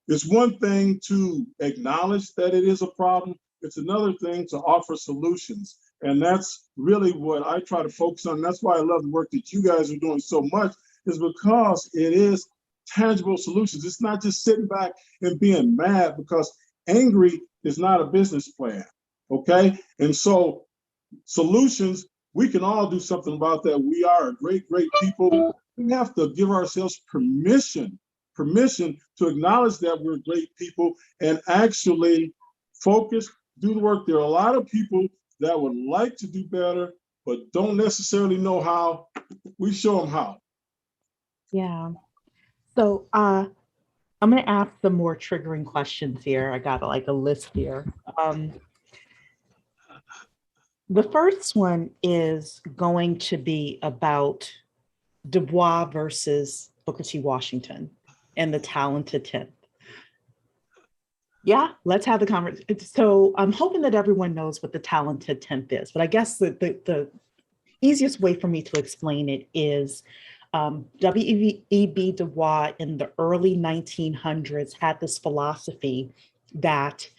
It's one thing to acknowledge that it is a problem. It's another thing to offer solutions. And that's really what I try to focus on. That's why I love the work that you guys are doing so much, is because it is tangible solutions. It's not just sitting back and being mad, because angry is not a business plan, okay? And so solutions, we can all do something about that. We are a great, great people. We have to give ourselves permission to acknowledge that we're great people and actually focus, do the work. There are a lot of people that would like to do better, but don't necessarily know how. We show them how. Yeah. So I'm going to ask some more triggering questions here. I got like a list here. The first one is going to be about Du Bois versus Booker T. Washington and the talented 10th. Yeah, let's have the conversation. So I'm hoping that everyone knows what the talented 10th is, but I guess the easiest way for me to explain it is W.E.B. Du Bois in the early 1900s had this philosophy that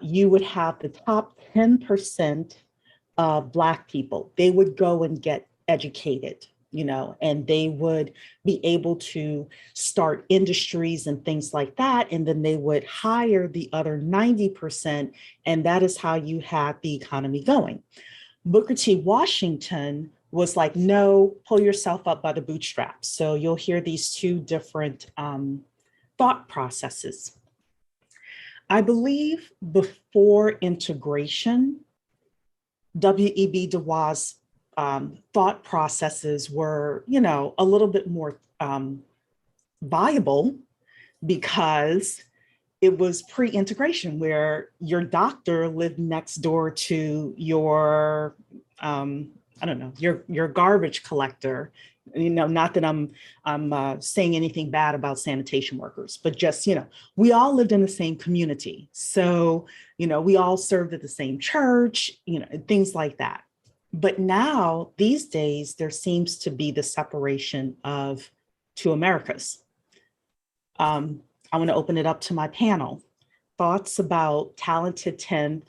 you would have the top 10% of Black people. They would go and get educated, and they would be able to start industries and things like that. And then they would hire the other 90%. And that is how you had the economy going. Booker T. Washington was like, no, pull yourself up by the bootstraps. So you'll hear these two different thought processes. I believe before integration, W.E.B. Du Bois' thought processes were, a little bit more viable because it was pre-integration where your doctor lived next door to your, your garbage collector. Not that I'm saying anything bad about sanitation workers, but just, we all lived in the same community. So, we all served at the same church, things like that. But now, these days, there seems to be the separation of two Americas. I want to open it up to my panel. Thoughts about talented 10th,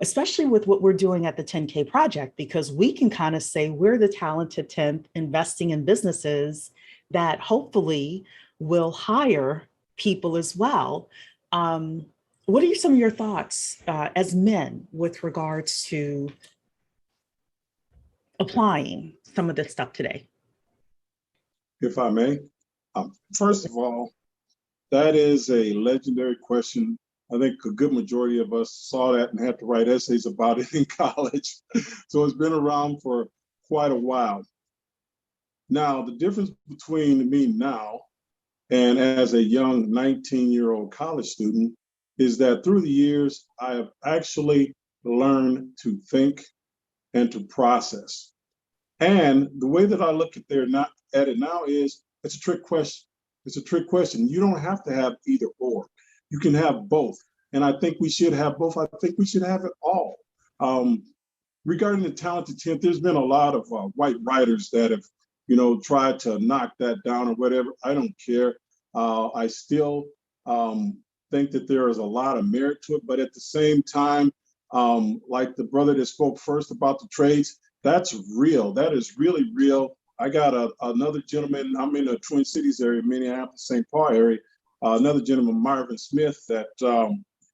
especially with what we're doing at the 10K Project, because we can kind of say we're the talented 10th investing in businesses that hopefully will hire people as well. What are some of your thoughts as men with regards to applying some of this stuff today? If I may, first of all, that is a legendary question. I think a good majority of us saw that and had to write essays about it in college. So it's been around for quite a while. Now, the difference between me now and as a young 19-year-old college student is that through the years, I have actually learned to think and to process. And the way that I look at it now is it's a trick question. It's a trick question. You don't have to have either or. You can have both. And I think we should have both. I think we should have it all. Regarding the talented 10th, there's been a lot of white writers that have, tried to knock that down or whatever. I don't care. I still think that there is a lot of merit to it. But at the same time, like the brother that spoke first about the trades, that's real. That is really real. I got another gentleman, I'm in the Twin Cities area, Minneapolis, St. Paul area, another gentleman, Marvin Smith, that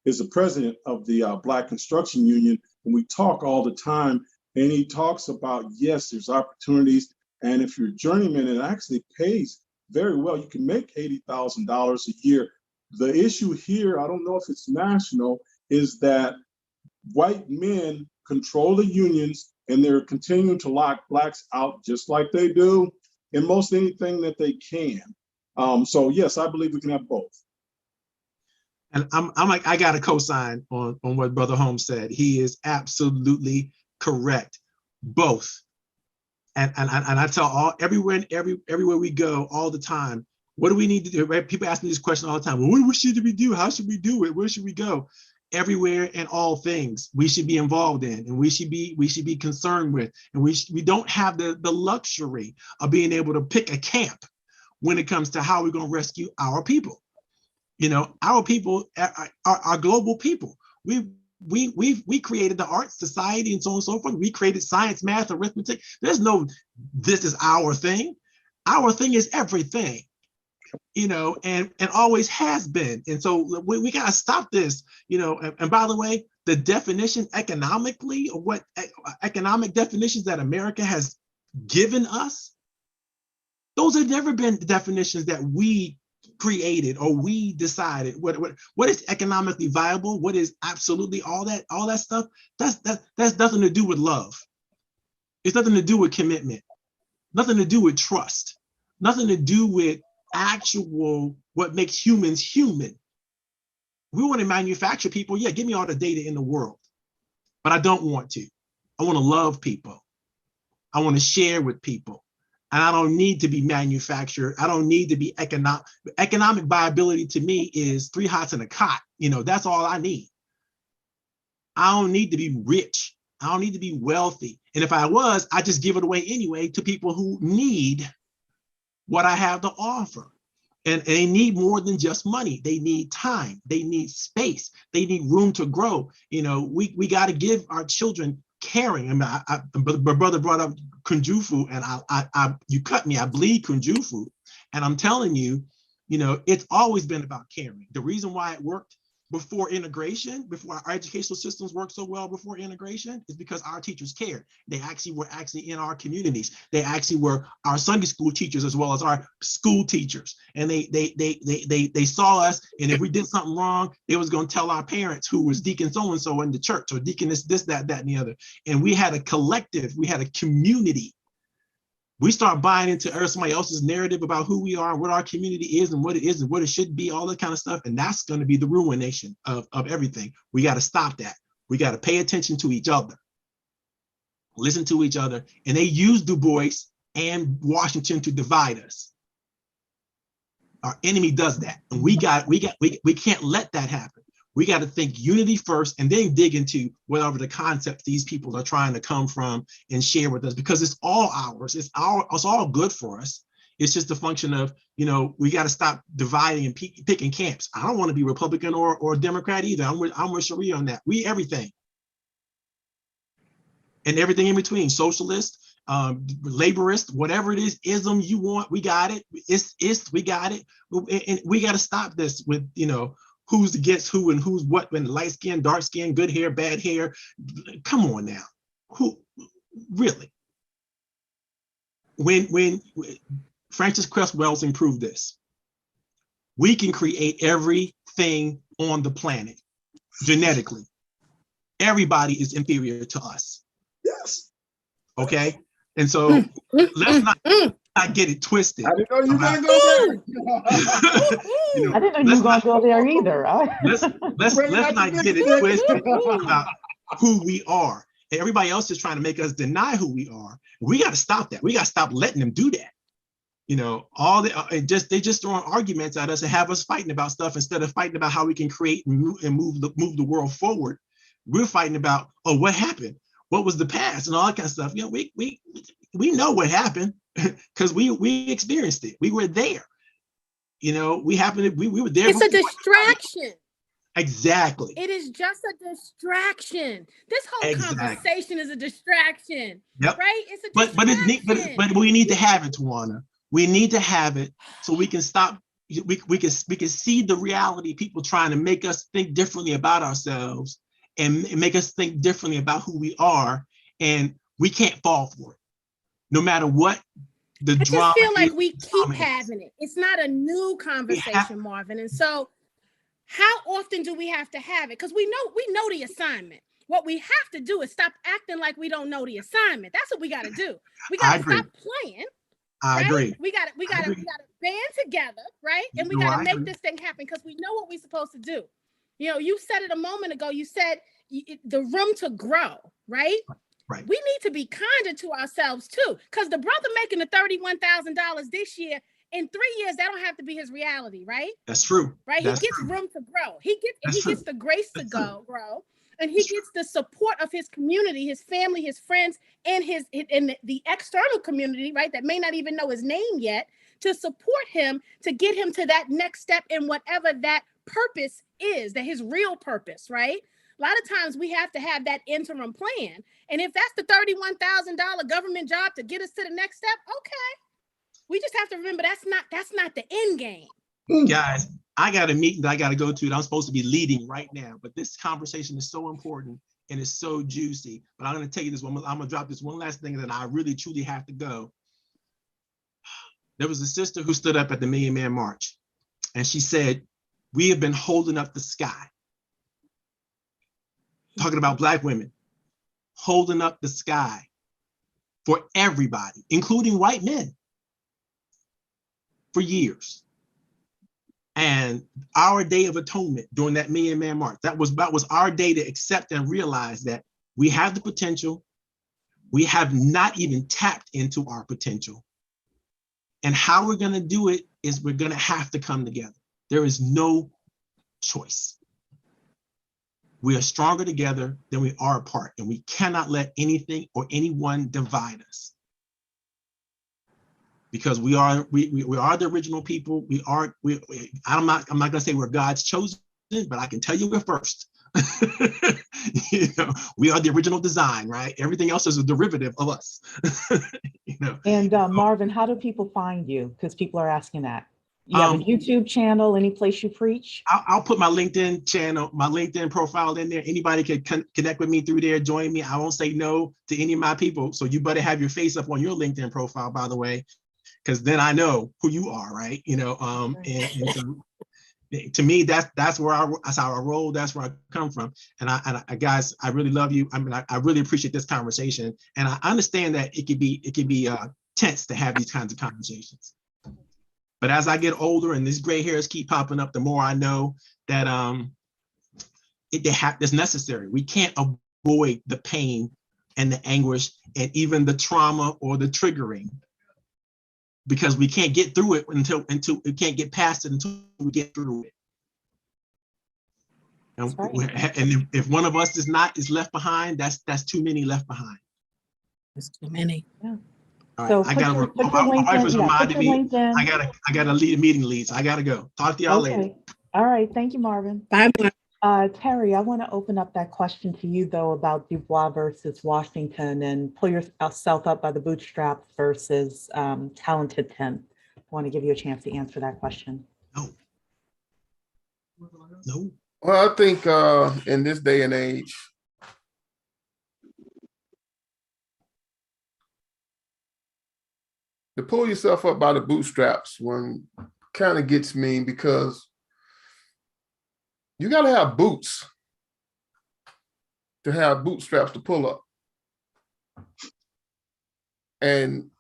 is the president of the Black Construction Union. And we talk all the time, and he talks about, yes, there's opportunities. And if you're a journeyman, it actually pays very well. You can make $80,000 a year. The issue here, I don't know if it's national, is that white men control the unions and they're continuing to lock Blacks out just like they do in most anything that they can. So yes, I believe we can have both. And I'm like, I got to co-sign on what Brother Holmes said. He is absolutely correct. Both. And I tell everywhere we go all the time, what do we need to do? Right? People ask me this question all the time. Well, what should we do? How should we do it? Where should we go? Everywhere and all things we should be involved in, and we should be concerned with, and we don't have the luxury of being able to pick a camp when it comes to how we're going to rescue our people. Our people are global people. We created the arts, society, and so on and so forth. We created science, math, arithmetic. There's no, this is our thing. Our thing is everything. And always has been. And so we got to stop this, and by the way, the definition economically, or what economic definitions that America has given us, those have never been definitions that we created or we decided. What is economically viable? What is absolutely all that stuff? That's nothing to do with love. It's nothing to do with commitment, nothing to do with trust, nothing to do with actual what makes humans human. We want to manufacture people. Yeah, give me all the data in the world, but I don't want to. I want to love people. I want to share with people, and I don't need to be manufactured. I don't need to be economic viability. To me is 3 hots and a cot. That's all I need. I don't need to be rich. I don't need to be wealthy. And if I was, I just give it away anyway to people who need what I have to offer. And they need more than just money. They need time. They need space. They need room to grow. You know, we got to give our children caring. I mean, my brother brought up kunjufu, and you cut me. I bleed kunjufu, and I'm telling you, you know, it's always been about caring. The reason why it worked before integration, before our educational systems worked so well before integration, is because our teachers cared. They actually were in our communities. They actually were our Sunday school teachers as well as our school teachers. And they saw us, and if we did something wrong, they was going to tell our parents who was deacon so-and-so in the church, or deacon this, that, and the other. And we had a collective, we had a community. We start buying into somebody else's narrative about who we are, what our community is, and what it is, and what it should be, all that kind of stuff. And that's going to be the ruination of everything. We got to stop that. We got to pay attention to each other, listen to each other. And they use Du Bois and Washington to divide us. Our enemy does that. And we can't let that happen. We got to think unity first, and then dig into whatever the concepts these people are trying to come from and share with us, because it's all ours. It's all good for us. It's just a function of, you know, we got to stop dividing and picking camps. I don't want to be Republican or Democrat either. I'm with Sharia on that. We everything. And everything in between, socialist, laborist, whatever it is, ism you want, we got it. We got it. And we got to stop this with, you know, who's against who and who's what, when light skin, dark skin, good hair, bad hair. Come on now. Who really? When Francis Cress Welsing proved this, we can create everything on the planet genetically. Everybody is inferior to us. Yes. Okay. And so let's not get it twisted. I didn't know you were going to go there. You know, I didn't know you were going to go there either. let's not get it twisted about who we are. And everybody else is trying to make us deny who we are. We got to stop that. We got to stop letting them do that. You know, they just throwing arguments at us and have us fighting about stuff instead of fighting about how we can create and move the world forward. We're fighting about, oh, what happened? What was the past and all that kind of stuff. You know, we know what happened because we experienced it. We were there. You know, we were there. It's a distraction. Exactly. It is just a distraction. This whole conversation is a distraction. Yep. Right? It's a distraction. But we need to have it, Tawana. We need to have it so we can stop. We can see the reality. People trying to make us think differently about ourselves and make us think differently about who we are, and we can't fall for it, no matter what the drama. I just feel like we keep having it. It's not a new conversation, Marvin. And so, how often do we have to have it? Because we know the assignment. What we have to do is stop acting like we don't know the assignment. That's what we got to do. We got to stop playing. I agree. We got to band together, right? And we got to make this thing happen because we know what we're supposed to do. You know, you said it a moment ago. You said the room to grow, right? Right. We need to be kinder to ourselves too, because the brother making the $31,000 this year, in 3 years, that don't have to be his reality, right? That's true. Right? He gets room to grow. He gets the grace to grow, and he gets the support of his community, his family, his friends, and the external community, right? That may not even know his name yet, to support him, to get him to that next step in whatever that purpose is, that his real purpose, right? A lot of times we have to have that interim plan. And if that's the $31,000 government job to get us to the next step, okay. We just have to remember that's not the end game. Guys, I got a meeting that I got to go to that I'm supposed to be leading right now. But this conversation is so important and it's so juicy. But I'm going to tell you this one. I'm going to drop this one last thing, and then I really truly have to go. There was a sister who stood up at the Million Man March, and she said, "We have been holding up the sky." Talking about Black women, holding up the sky for everybody, including white men, for years. And our day of atonement during that Million Man March, that was our day to accept and realize that we have the potential. We have not even tapped into our potential. And how we're going to do it is we're going to have to come together. There is no choice. We are stronger together than we are apart, and we cannot let anything or anyone divide us. because we are the original people. I'm not gonna say we're God's chosen, but I can tell you we're first. You know, we are the original design, right? Everything else is a derivative of us. You know. And Marvin, how do people find you? Because people are asking that. You have a YouTube channel, any place you preach? I'll put my LinkedIn channel, my LinkedIn profile in there. Anybody can connect with me through there, join me. I won't say no to any of my people. So you better have your face up on your LinkedIn profile, by the way, because then I know who you are, right? You know, and so to me, that's how I roll. That's where I come from. And I guys, I really love you. I mean, I really appreciate this conversation, and I understand that it could be tense to have these kinds of conversations. But as I get older and these gray hairs keep popping up, the more I know that it's necessary. We can't avoid the pain and the anguish and even the trauma or the triggering, because we can't get through it until we can't get past it until we get through it. And, right. And if one of us is left behind, that's too many left behind. It's too many. Yeah. All right, So I gotta. My wife has reminded me. I gotta lead a meeting, leads. I gotta go. Talk to y'all later. All right. Thank you, Marvin. Bye. Terry, I want to open up that question to you though about Du Bois versus Washington and pull yourself up by the bootstraps versus talented 10. I want to give you a chance to answer that question. No. Well, I think in this day and age, to pull yourself up by the bootstraps one kind of gets me, because you got to have boots to have bootstraps to pull up. And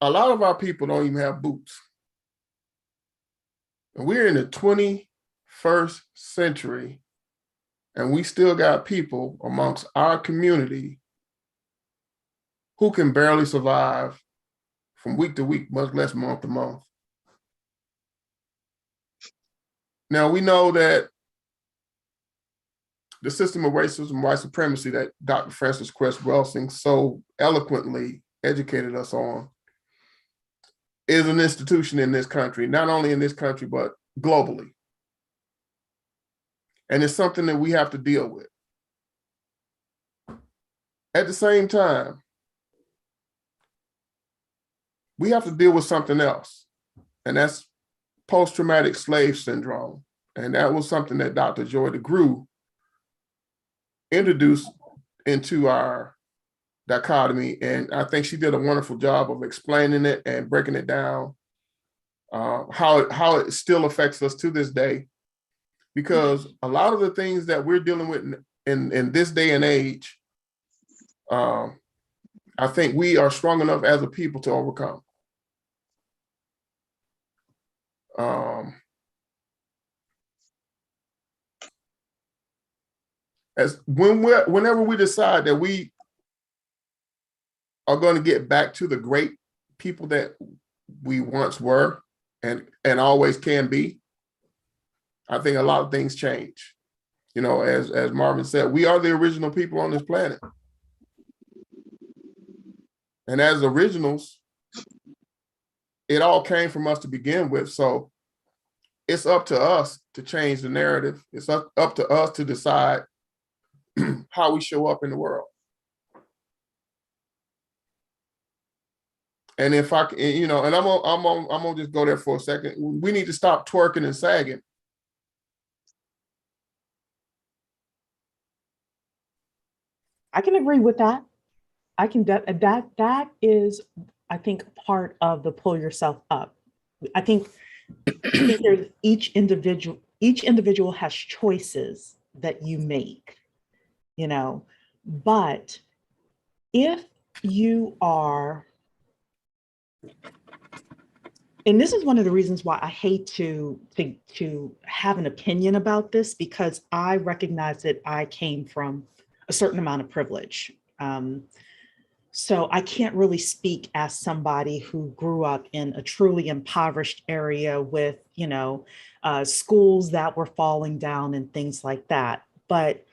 a lot of our people don't even have boots. And we're in the 21st century, and we still got people amongst our community who can barely survive from week to week, much less month to month. Now, we know that the system of racism, white supremacy that Dr. Francis Cress Welsing so eloquently educated us on is an institution in this country, not only in this country, but globally. And it's something that we have to deal with. At the same time, we have to deal with something else, and that's post-traumatic slave syndrome. And that was something that Dr. Joy DeGruy introduced into our dichotomy. And I think she did a wonderful job of explaining it and breaking it down, how it still affects us to this day. Because a lot of the things that we're dealing with in this day and age, I think we are strong enough as a people to overcome. Whenever we decide that we are going to get back to the great people that we once were and always can be, I think a lot of things change. You know, as Marvin said, we are the original people on this planet. And as originals, it all came from us to begin with. So it's up to us to change the narrative. It's up to us to decide how we show up in the world. And if I can, you know, and I'm gonna just go there for a second. We need to stop twerking and sagging. I can agree with that. I can that is, I think, part of the pull yourself up. I think there's each individual has choices that you make, you know, but if you are, and this is one of the reasons why I hate to have an opinion about this, because I recognize that I came from a certain amount of privilege. So I can't really speak as somebody who grew up in a truly impoverished area with, you know, schools that were falling down and things like that. But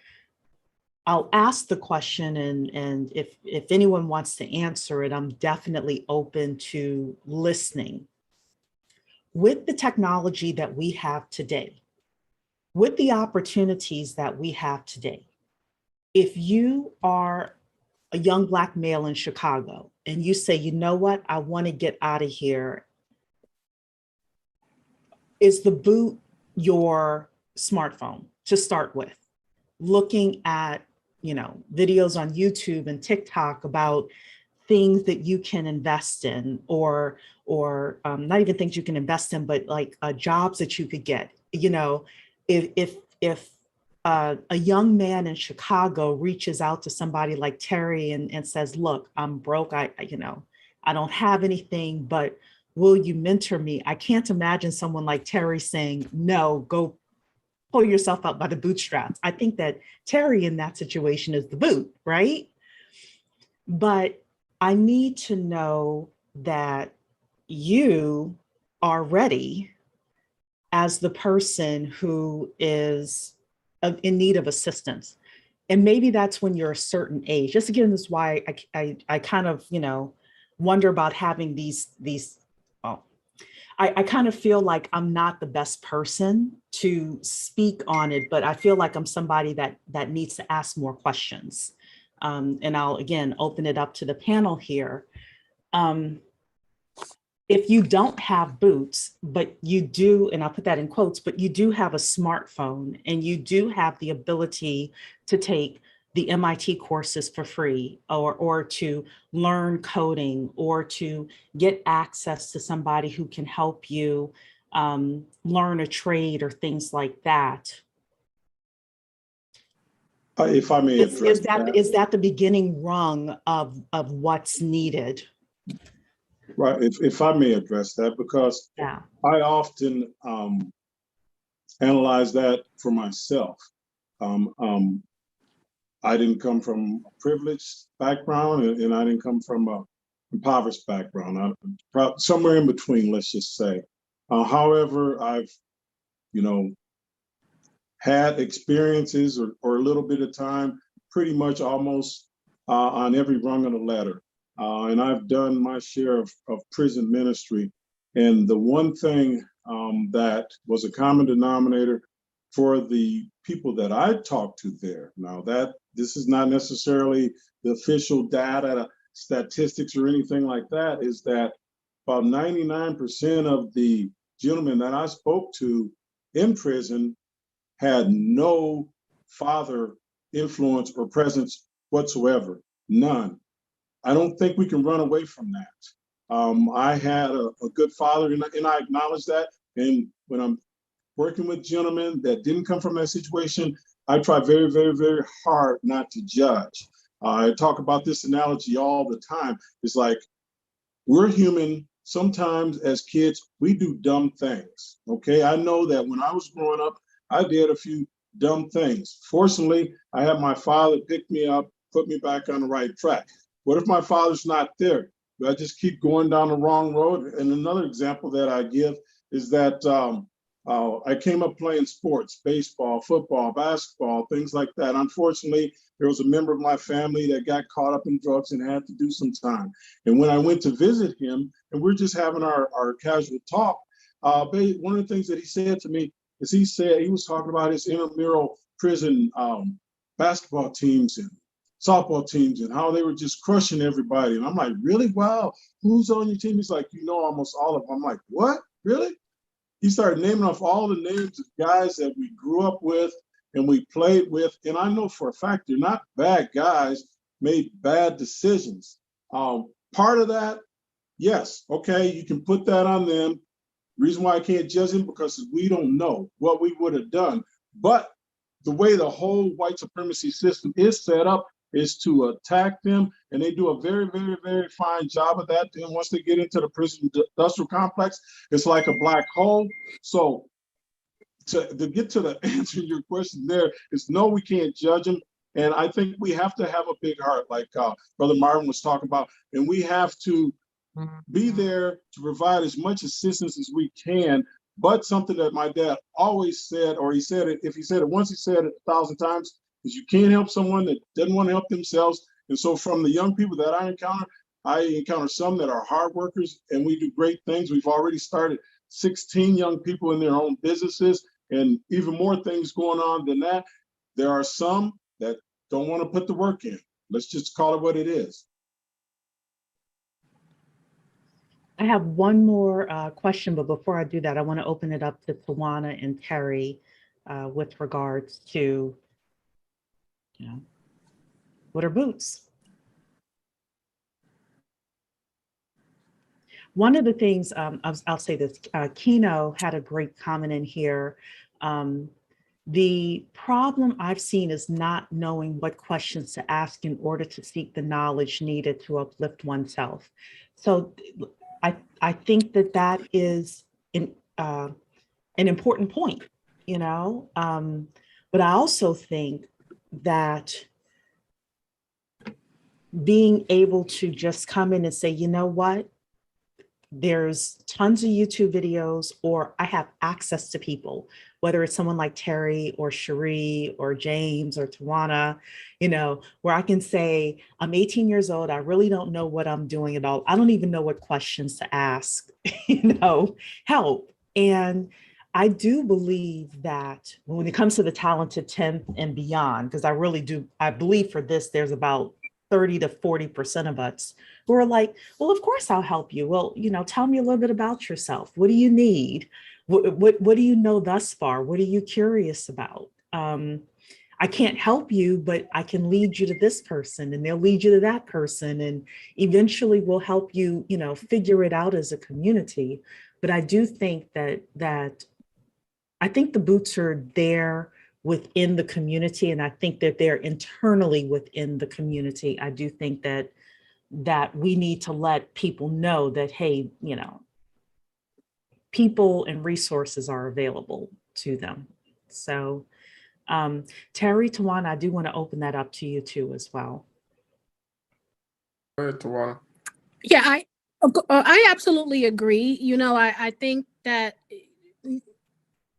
I'll ask the question, and if anyone wants to answer it, I'm definitely open to listening. With the technology that we have today, with the opportunities that we have today, if you are a young Black male in Chicago and you say, you know what, I want to get out of here, is the boot your smartphone to start with? Looking at, videos on YouTube and TikTok about things that you can invest in, or not even things you can invest in, but like jobs that you could get. If a young man in Chicago reaches out to somebody like Terry and says, look, I'm broke, I don't have anything, but will you mentor me? I can't imagine someone like Terry saying, no, go pull yourself up by the bootstraps. I think that Terry in that situation is the boot, right? But I need to know that you are ready as the person who is in need of assistance. And maybe that's when you're a certain age. Just again, this is why I kind of, wonder about having these, I kind of feel like I'm not the best person to speak on it, but I feel like I'm somebody that needs to ask more questions. And I'll, again, open it up to the panel here. If you don't have boots, but you do, and I'll put that in quotes, but you do have a smartphone and you do have the ability to take the MIT courses for free, or to learn coding, or to get access to somebody who can help you learn a trade or things like that. If I may address is that the beginning rung of what's needed? Right, if I may address that, because yeah. I often analyze that for myself. I didn't come from a privileged background, and I didn't come from a impoverished background. Somewhere in between, let's just say. However, I've, had experiences or a little bit of time, pretty much almost on every rung of the ladder. And I've done my share of prison ministry. And the one thing that was a common denominator for the people that I talked to there, now that this is not necessarily the official data, statistics, or anything like that, is that about 99% of the gentlemen that I spoke to in prison had no father influence or presence whatsoever, none. I don't think we can run away from that. I had a good father, and I acknowledge that. And when I'm working with gentlemen that didn't come from that situation, I try very, very, very hard not to judge. I talk about this analogy all the time. It's like, we're human. Sometimes as kids, we do dumb things, okay? I know that when I was growing up, I did a few dumb things. Fortunately, I had my father pick me up, put me back on the right track. What if my father's not there? Do I just keep going down the wrong road? And another example that I give is that I came up playing sports, baseball, football, basketball, things like that. Unfortunately, there was a member of my family that got caught up in drugs and had to do some time. And when I went to visit him, and we're just having our casual talk, one of the things that he said to me is he was talking about his intramural prison basketball teams and softball teams and how they were just crushing everybody. And I'm like, really? Wow, who's on your team? He's like, almost all of them. I'm like, what? Really? He started naming off all the names of guys that we grew up with and we played with. And I know for a fact they're not bad guys, made bad decisions. Part of that, yes, okay, you can put that on them. Reason why I can't judge them, because we don't know what we would have done. But the way the whole white supremacy system is set up is to attack them, and they do a very, very, very fine job of that. Then once they get into the prison industrial complex, it's like a black hole. So to get to the answer to your question there is no, we can't judge them. And I think we have to have a big heart, like Brother Marvin was talking about, and we have to be there to provide as much assistance as we can. But something that my dad always said, or he said it, if he said it once, he said it 1,000 times, because you can't help someone that doesn't want to help themselves. And so from the young people that I encounter some that are hard workers, and we do great things. We've already started 16 young people in their own businesses, and even more things going on than that. There are some that don't want to put the work in. Let's just call it what it is. I have one more question, but before I do that, I want to open it up to Tawana and Terry with regards to, what are boots? One of the things, I'll say this, Kino had a great comment in here. The problem I've seen is not knowing what questions to ask in order to seek the knowledge needed to uplift oneself. So I think that is an important point, but I also think that being able to just come in and say, you know what, there's tons of YouTube videos, or I have access to people, whether it's someone like Terry or Cherie or James or Tawana, where I can say, I'm 18 years old. I really don't know what I'm doing at all. I don't even know what questions to ask, help. And I do believe that when it comes to the talented 10th and beyond, because I believe for this, there's about 30 to 40% of us who are like, well, of course I'll help you. Well, tell me a little bit about yourself. What do you need? What do you know thus far? What are you curious about? I can't help you, but I can lead you to this person, and they'll lead you to that person. And eventually we'll help you, figure it out as a community. But I do think that I think the boots are there within the community, and I think that they're internally within the community. I do think that we need to let people know that, hey, people and resources are available to them. So Terry, Tawana, I do want to open that up to you too as well. Go ahead, Tawana. Yeah, I absolutely agree. I think that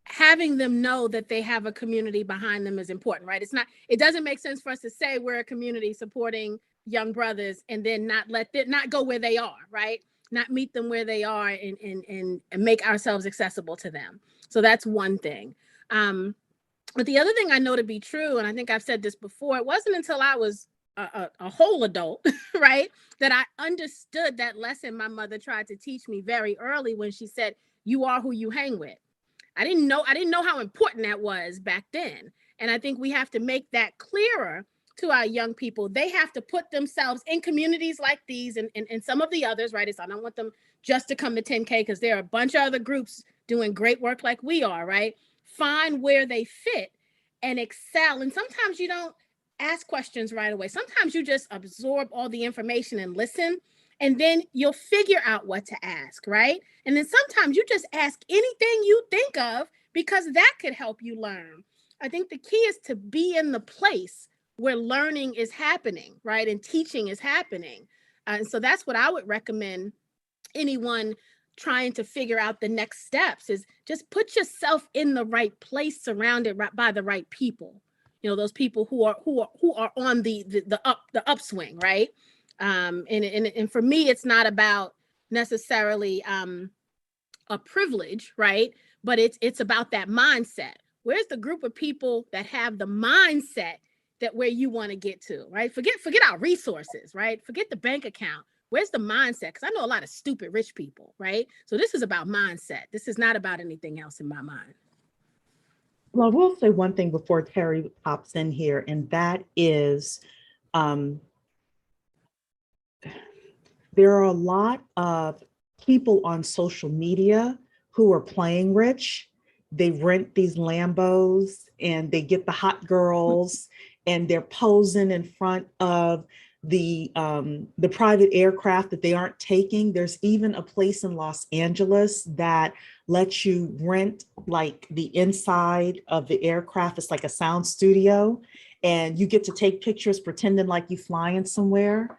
having them know that they have a community behind them is important, right? It doesn't make sense for us to say we're a community supporting young brothers and then not go where they are, right? Not meet them where they are and make ourselves accessible to them. So that's one thing. But the other thing I know to be true, and I think I've said this before, it wasn't until I was a whole adult, right, that I understood that lesson my mother tried to teach me very early when she said, you are who you hang with. I didn't know how important that was back then. And I think we have to make that clearer to our young people. They have to put themselves in communities like these and some of the others, right? I don't want them just to come to 10K, because there are a bunch of other groups doing great work like we are, right? Find where they fit and excel. And sometimes you don't ask questions right away. Sometimes you just absorb all the information and listen, and then you'll figure out what to ask, right? And then sometimes you just ask anything you think of, because that could help you learn. I think the key is to be in the place where learning is happening, right? And teaching is happening. And so that's what I would recommend anyone trying to figure out the next steps, is just put yourself in the right place, surrounded by the right people. Those people who are on the upswing, right? And for me, it's not about necessarily a privilege, right? But it's about that mindset. Where's the group of people that have the mindset that where you want to get to, right? Forget our resources, right? Forget the bank account. Where's the mindset? Because I know a lot of stupid rich people, right? So this is about mindset. This is not about anything else in my mind. Well, I will say one thing before Terry pops in here, and that is there are a lot of people on social media who are playing rich. They rent these Lambos and they get the hot girls and they're posing in front of the private aircraft that they aren't taking. There's even a place in Los Angeles that lets you rent like the inside of the aircraft. It's like a sound studio, and you get to take pictures pretending like you flying somewhere.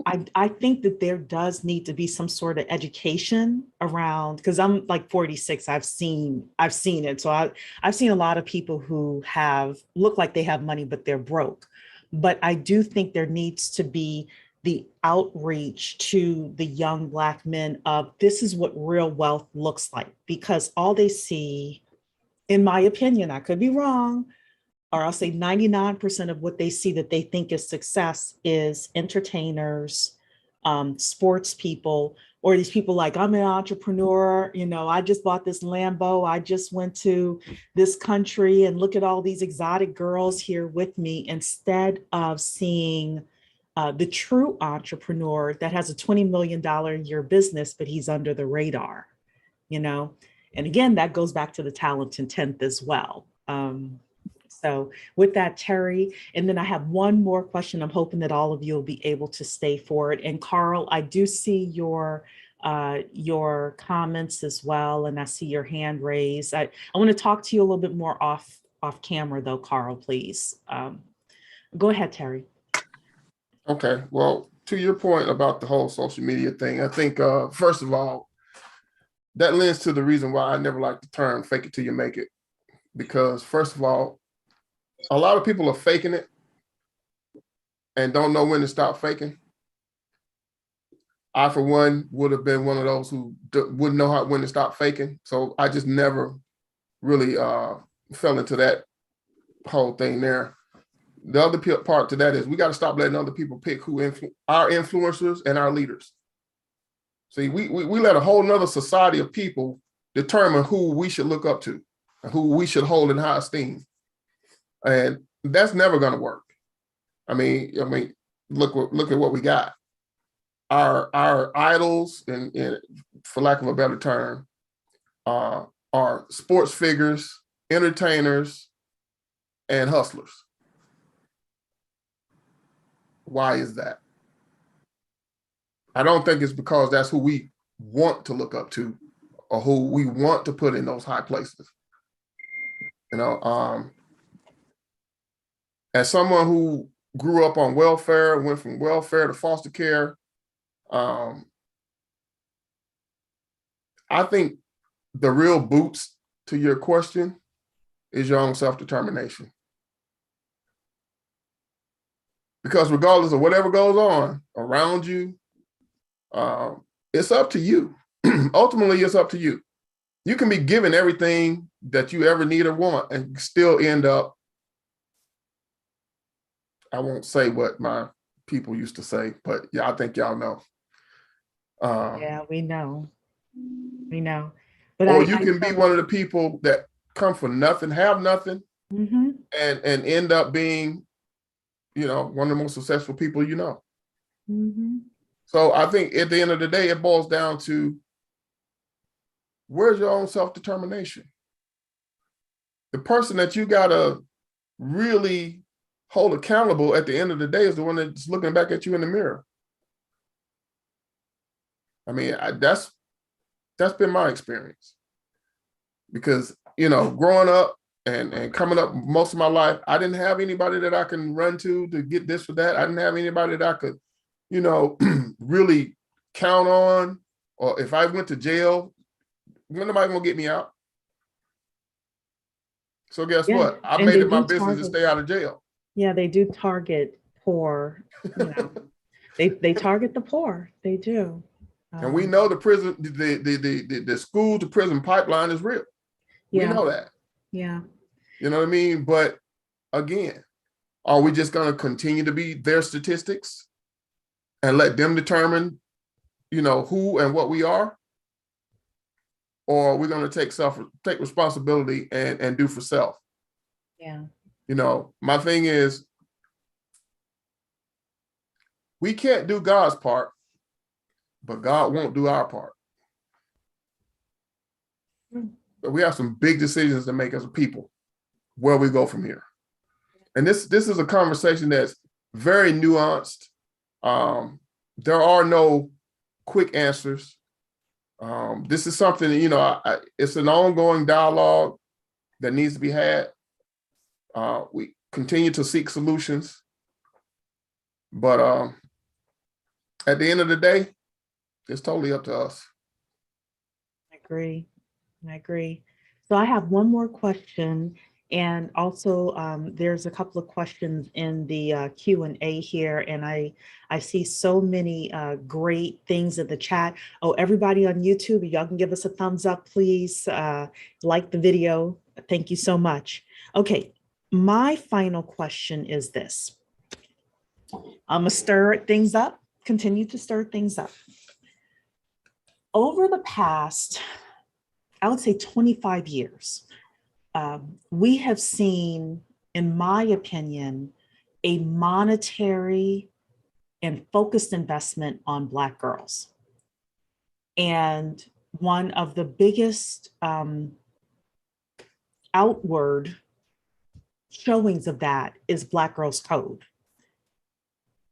I think that there does need to be some sort of education around, because I'm like 46. I've seen it. So I've seen a lot of people who have look like they have money, but they're broke. But I do think there needs to be the outreach to the young Black men of this is what real wealth looks like, because all they see, in my opinion, I could be wrong, or I'll say 99% of what they see that they think is success is entertainers, sports people, or these people like, I'm an entrepreneur, I just bought this Lambo, I just went to this country and look at all these exotic girls here with me, instead of seeing the true entrepreneur that has a $20 million a year business, but he's under the radar, And again, that goes back to the talent intent as well. So with that, Terry, and then I have one more question. I'm hoping that all of you will be able to stay for it. And Carl, I do see your comments as well, and I see your hand raised. I want to talk to you a little bit more off camera though, Carl, please. Go ahead, Terry. Okay, well, to your point about the whole social media thing, I think, first of all, that lends to the reason why I never like the term fake it till you make it. Because first of all, a lot of people are faking it and don't know when to stop faking. I, for one, would have been one of those who wouldn't know when to stop faking. So I just never really fell into that whole thing there. The other part to that is we got to stop letting other people pick who our influencers and our leaders. See, we let a whole nother society of people determine who we should look up to and who we should hold in high esteem. And that's never going to work. I mean, look at what we got. Our idols, and for lack of a better term, are sports figures, entertainers, and hustlers. Why is that? I don't think it's because that's who we want to look up to or who we want to put in those high places. As someone who grew up on welfare, went from welfare to foster care, I think the real boots to your question is your own self-determination. Because regardless of whatever goes on around you, it's up to you. Ultimately, it's up to you. You can be given everything that you ever need or want and still end up, I won't say what my people used to say, but yeah, I think y'all know. Yeah, we know. But or you can be one of the people that come for nothing, have nothing, mm-hmm. and end up being, one of the most successful people you know. Mm-hmm. So I think at the end of the day, it boils down to where's your own self-determination? The person that you gotta really hold accountable at the end of the day is the one that's looking back at you in the mirror. I mean, that's been my experience. Because, growing up and coming up most of my life, I didn't have anybody that I can run to get this or that. I didn't have anybody that I could, really count on. Or if I went to jail, nobody gonna get me out. So guess what? I made it my business to stay out of jail. Yeah, they do target poor. They target the poor. They do. And we know the prison, the school to prison pipeline is real. We know that. Yeah. You know what I mean? But again, are we just going to continue to be their statistics and let them determine, who and what we are? Or are we going to take responsibility and do for self? Yeah. My thing is, we can't do God's part, but God won't do our part. But we have some big decisions to make as a people, where we go from here. And this is a conversation that's very nuanced. There are no quick answers. This is something, it's an ongoing dialogue that needs to be had. We continue to seek solutions, but At the end of the day, it's totally up to us. I agree. I agree. So I have one more question, and also there's a couple of questions in the Q&A here, and I see so many great things in the chat. Oh, everybody on YouTube, y'all can give us a thumbs up, please. Like the video. Thank you so much. Okay, my final question is this. I'm gonna stir things up, continue to stir things up. Over the past, I would say 25 years, we have seen, in my opinion, a monetary and focused investment on Black girls. And one of the biggest outward showings of that is Black Girls Code.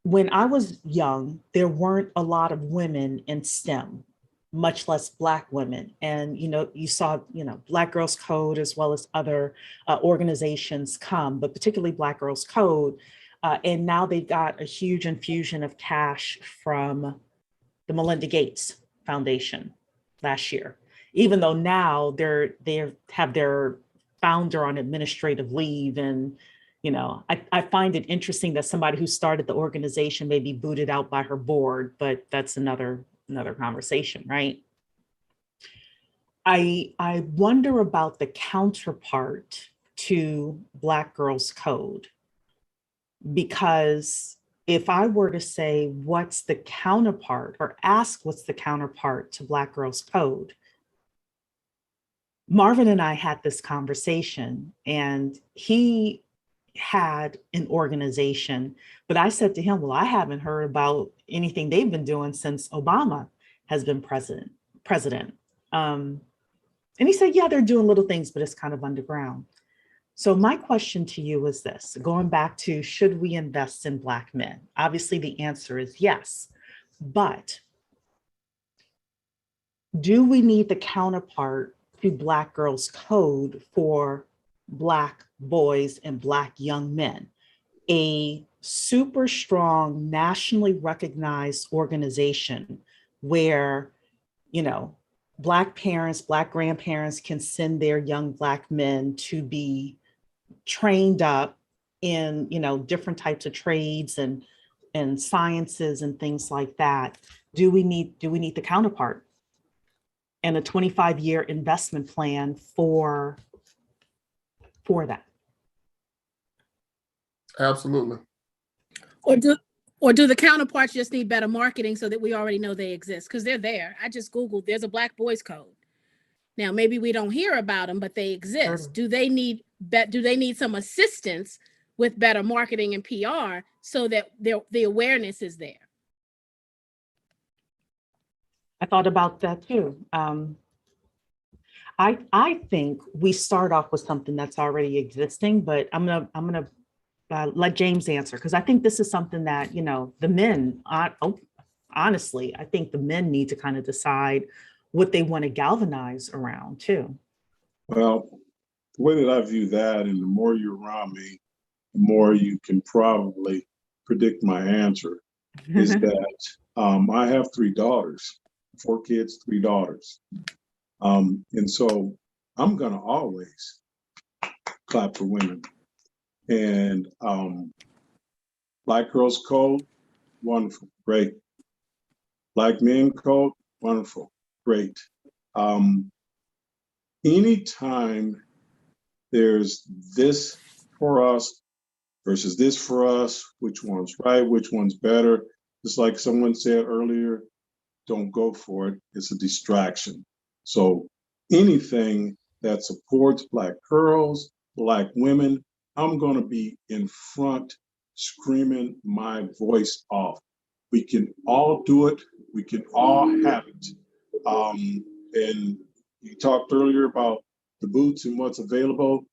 When I was young, there weren't a lot of women in STEM, much less Black women. And, you saw, Black Girls Code as well as other organizations come, but particularly Black Girls Code. And now they've got a huge infusion of cash from the Melinda Gates Foundation last year, even though now they have their founder on administrative leave. And, I find it interesting that somebody who started the organization may be booted out by her board, but that's another conversation, right? I wonder about the counterpart to Black Girls Code, because if I were to say what's the counterpart, or ask what's the counterpart to Black Girls Code, Marvin and I had this conversation, and he had an organization, but I said to him, well, I haven't heard about anything they've been doing since Obama has been president. And he said, yeah, they're doing little things, but it's kind of underground. So my question to you is this, going back to, should we invest in Black men? Obviously the answer is yes, but do we need the counterpart to Black Girls Code for Black boys and Black young men? A super strong, nationally recognized organization where, Black parents, Black grandparents can send their young Black men to be trained up in, different types of trades and sciences and things like that. Do we need the counterpart and a 25-year investment plan for that? Absolutely. Or do the counterparts just need better marketing so that we already know they exist? Because they're there. I just Googled, there's a Black Boys Code. Now, maybe we don't hear about them, but they exist. Sure. Do they need some assistance with better marketing and PR so that the awareness is there? I thought about that too. I think we start off with something that's already existing, but I'm gonna let James answer, because I think this is something that, the men, honestly, I think the men need to kind of decide what they want to galvanize around too. Well, the way that I view that, and the more you're around me, the more you can probably predict my answer, is that I have 3 daughters, 4 kids, 3 daughters. And so I'm going to always clap for women. And Black Girls Code, wonderful, great. Black Men Code, wonderful, great. Anytime there's this for us versus this for us, which one's right, which one's better, just like someone said earlier, don't go for it. It's a distraction. So anything that supports Black girls, Black women, I'm going to be in front screaming my voice off. We can all do it. We can all have it. And you talked earlier about the boots and what's available.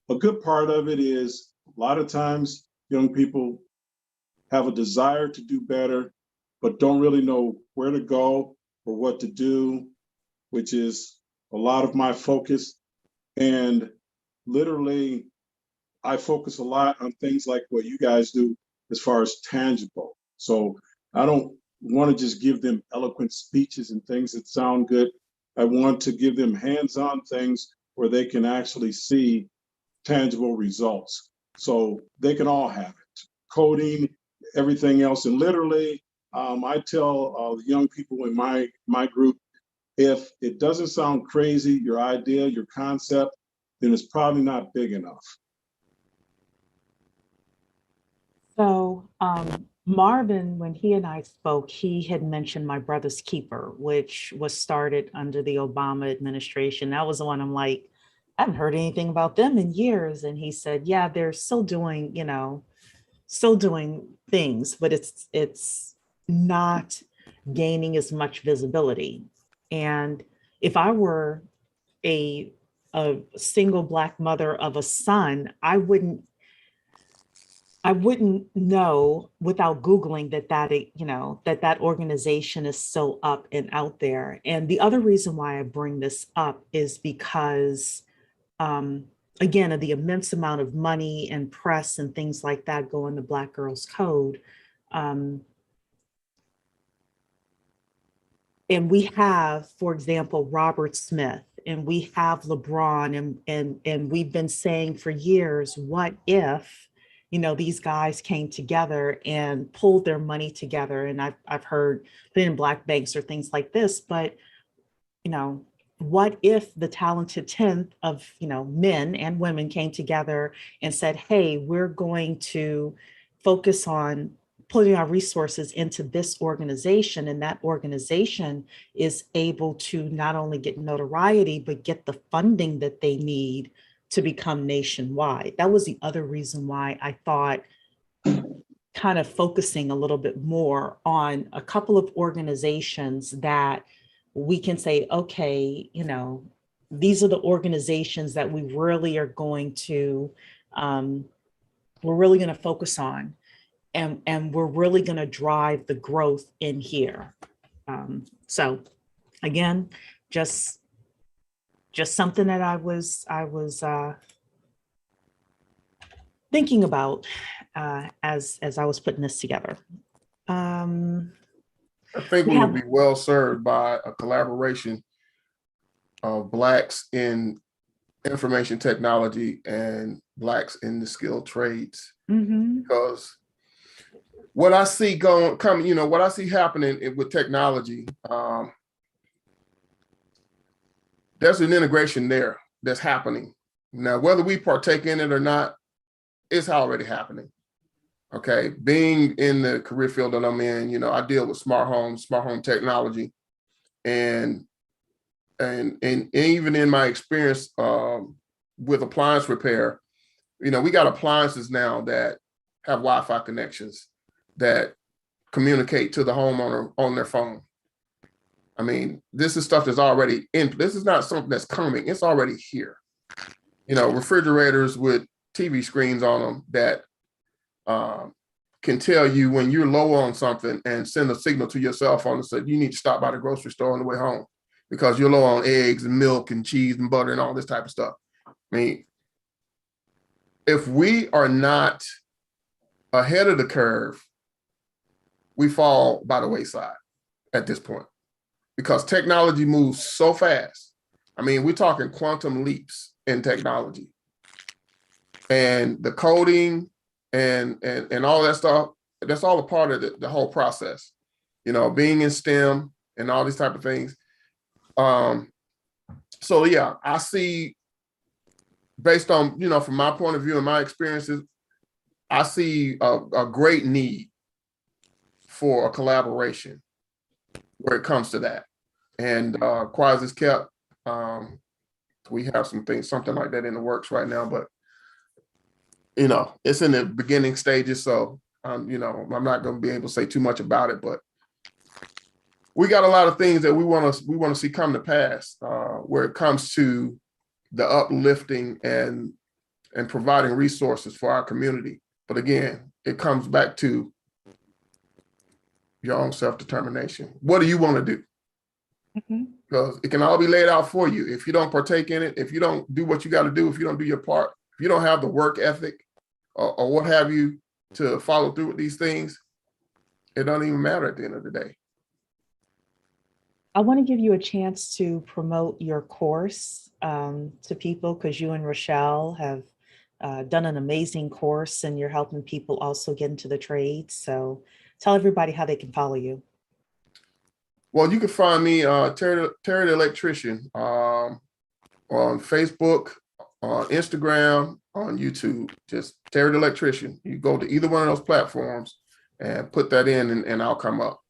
A good part of it is a lot of times young people have a desire to do better, but don't really know where to go or what to do, which is a lot of my focus. And literally, I focus a lot on things like what you guys do as far as tangible. So I don't want to just give them eloquent speeches and things that sound good. I want to give them hands-on things where they can actually see tangible results. So they can all have it. Coding, everything else. And literally, I tell the young people in my group, if it doesn't sound crazy, your idea, your concept, then it's probably not big enough. So Marvin, when he and I spoke, he had mentioned My Brother's Keeper, which was started under the Obama administration. That was the one I'm like, I haven't heard anything about them in years. And he said, yeah, they're still doing, still doing things, but it's not gaining as much visibility. And if I were a single Black mother of a son, I wouldn't know without Googling that organization is still up and out there. And the other reason why I bring this up is because, again, of the immense amount of money and press and things like that go in the Black Girls Code. And we have, for example, Robert Smith, and we have LeBron, and we've been saying for years, what if, these guys came together and pulled their money together? And I've heard put in Black banks or things like this, but, what if the talented 10th of, men and women came together and said, hey, we're going to focus on putting our resources into this organization, and that organization is able to not only get notoriety, but get the funding that they need to become nationwide. That was the other reason why I thought kind of focusing a little bit more on a couple of organizations that we can say, okay, these are the organizations that we really are going to, we're really going to focus on. And we're really going to drive the growth in here. So again, just something that I was thinking about as I was putting this together. I think we would be well served by a collaboration of Blacks in information technology and Blacks in the skilled trades, because what I see what I see happening with technology, there's an integration there that's happening. Now, whether we partake in it or not, it's already happening. Okay, being in the career field that I'm in, I deal with smart home technology, and even in my experience with appliance repair, we got appliances now that have Wi-Fi connections that communicate to the homeowner on their phone. I mean, this is stuff that's already in. This is not something that's coming. It's already here. Refrigerators with TV screens on them that can tell you when you're low on something and send a signal to your cell phone and say, you need to stop by the grocery store on the way home because you're low on eggs and milk and cheese and butter and all this type of stuff. I mean, if we are not ahead of the curve, we fall by the wayside at this point because technology moves so fast. I mean, we're talking quantum leaps in technology, and the coding and all that stuff. That's all a part of the whole process, being in STEM and all these type of things. So yeah, I see, based on, from my point of view and my experiences, I see a great need for a collaboration where it comes to that. And quiet as it's kept, we have something like that in the works right now, but it's in the beginning stages. So I'm not going to be able to say too much about it, but we got a lot of things that we want to see come to pass where it comes to the uplifting and providing resources for our community. But again, it comes back to your own self-determination. What do you want to do? Because it can all be laid out for you. If you don't partake in it, if you don't do what you got to do, if you don't do your part, if you don't have the work ethic or what have you to follow through with these things, It don't even matter at the end of the day. I want to give you a chance to promote your course to people, because you and Rochelle have done an amazing course and you're helping people also get into the trades. So tell everybody how they can follow you. Well, you can find me, Terry the Electrician, on Facebook, on Instagram, on YouTube. Just Terry the Electrician. You go to either one of those platforms and put that in, and I'll come up.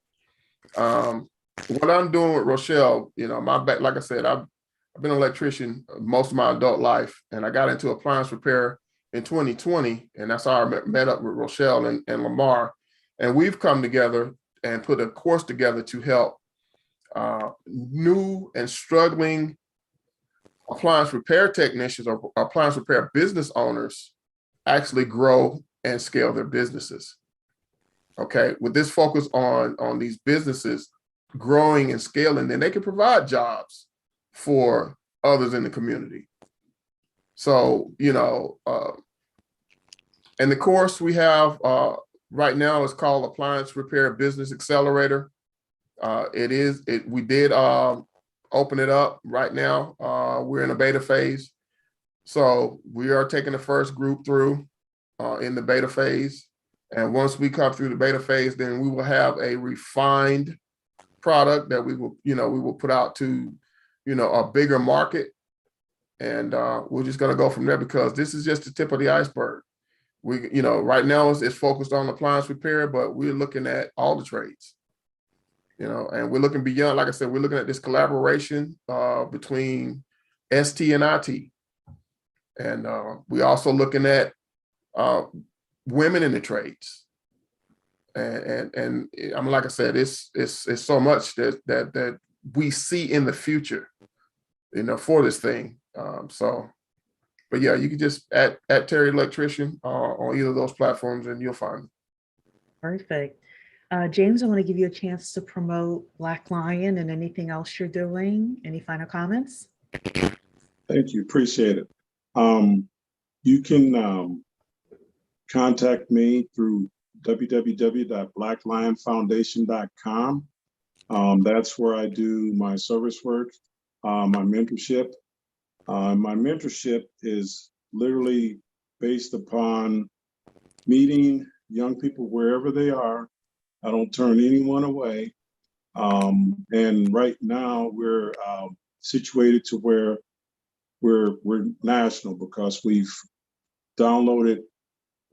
What I'm doing with Rochelle, my back, like I said, I've been an electrician most of my adult life, and I got into appliance repair in 2020, and that's how I met up with Rochelle and Lamar, and we've come together and put a course together to help new and struggling appliance repair technicians or appliance repair business owners actually grow and scale their businesses. Okay, with this focus on these businesses growing and scaling, then they can provide jobs for others in the community. So, and the course we have right now is called Appliance Repair Business Accelerator. We did open it up right now. We're in a beta phase. So we are taking the first group through in the beta phase. And once we come through the beta phase, then we will have a refined product that we will put out to, a bigger market. And we're just going to go from there, because this is just the tip of the iceberg. Right now it's focused on appliance repair, but we're looking at all the trades, and we're looking beyond. Like I said, we're looking at this collaboration between ST and IT. And we're also looking at women in the trades. And I mean, like I said, it's so much that we see in the future, for this thing. But yeah, you can just at Terry Electrician on either of those platforms, and you'll find me. Perfect. James, I want to give you a chance to promote Black Lion and anything else you're doing. Any final comments? Thank you. Appreciate it. You can contact me through www.blacklionfoundation.com. That's where I do my service work, my mentorship. My mentorship is literally based upon meeting young people wherever they are. I don't turn anyone away. And right now we're situated to where we're national, because we've downloaded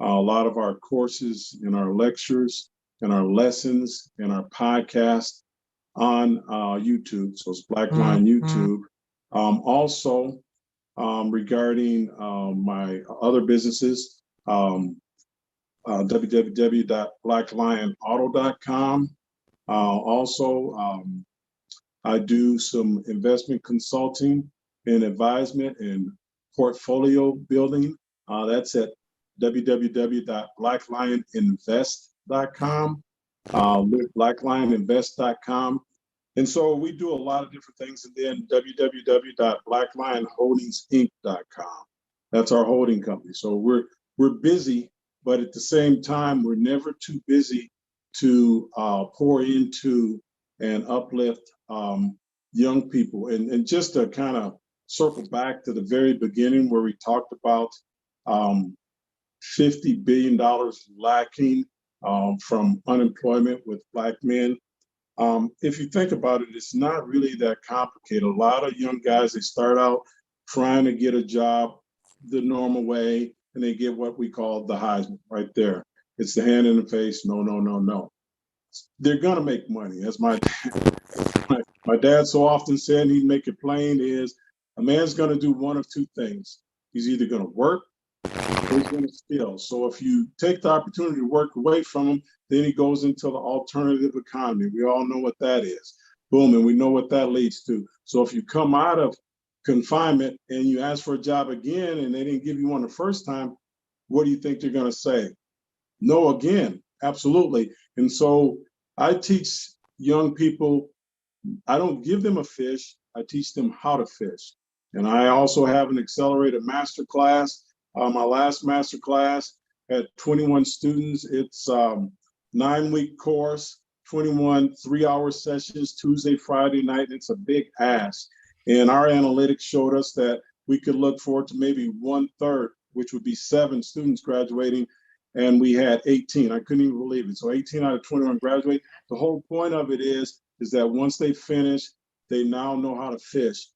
a lot of our courses and our lectures and our lessons and our podcast on YouTube. So it's Black Lion YouTube. Also, regarding my other businesses, www.blacklionauto.com. Also, I do some investment consulting and advisement and portfolio building. That's at www.blacklioninvest.com, blacklioninvest.com. And so we do a lot of different things. And then www.blacklionholdingsinc.com. That's our holding company. So we're busy, but at the same time, we're never too busy to pour into and uplift young people. And just to kind of circle back to the very beginning, where we talked about $50 billion lacking from unemployment with Black men. If you think about it, it's not really that complicated. A lot of young guys, they start out trying to get a job the normal way, and they get what we call the Heisman right there. It's the hand in the face, no, no, no, no. They're gonna make money. As my dad so often said, and he'd make it plain, is a man's gonna do one of two things. He's either gonna work or he's gonna steal. So if you take the opportunity to work away from him, then he goes into the alternative economy. We all know what that is. Boom, and we know what that leads to. So if you come out of confinement and you ask for a job again and they didn't give you one the first time, what do you think they're gonna say? No again, absolutely. And so I teach young people, I don't give them a fish, I teach them how to fish. And I also have an accelerated master class. My last master class had 21 students. It's 9-week course, 21 3-hour sessions, Tuesday, Friday night. It's a big ask. And our analytics showed us that we could look forward to maybe 1/3, which would be 7 students graduating. And we had 18. I couldn't even believe it. So 18 out of 21 graduate. The whole point of it is that once they finish, they now know how to fish.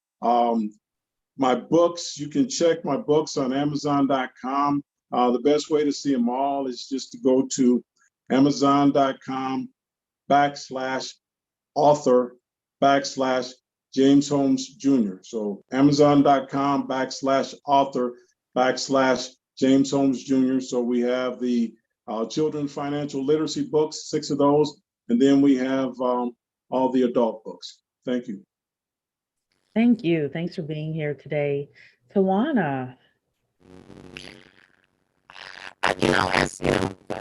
My books, you can check my books on Amazon.com. The best way to see them all is just to go to Amazon.com/author/James Holmes Jr. So Amazon.com/author/James Holmes Jr. So we have the children's financial literacy books, 6 of those, and then we have all the adult books. Thank you. Thank you. Thanks for being here today. Tawana.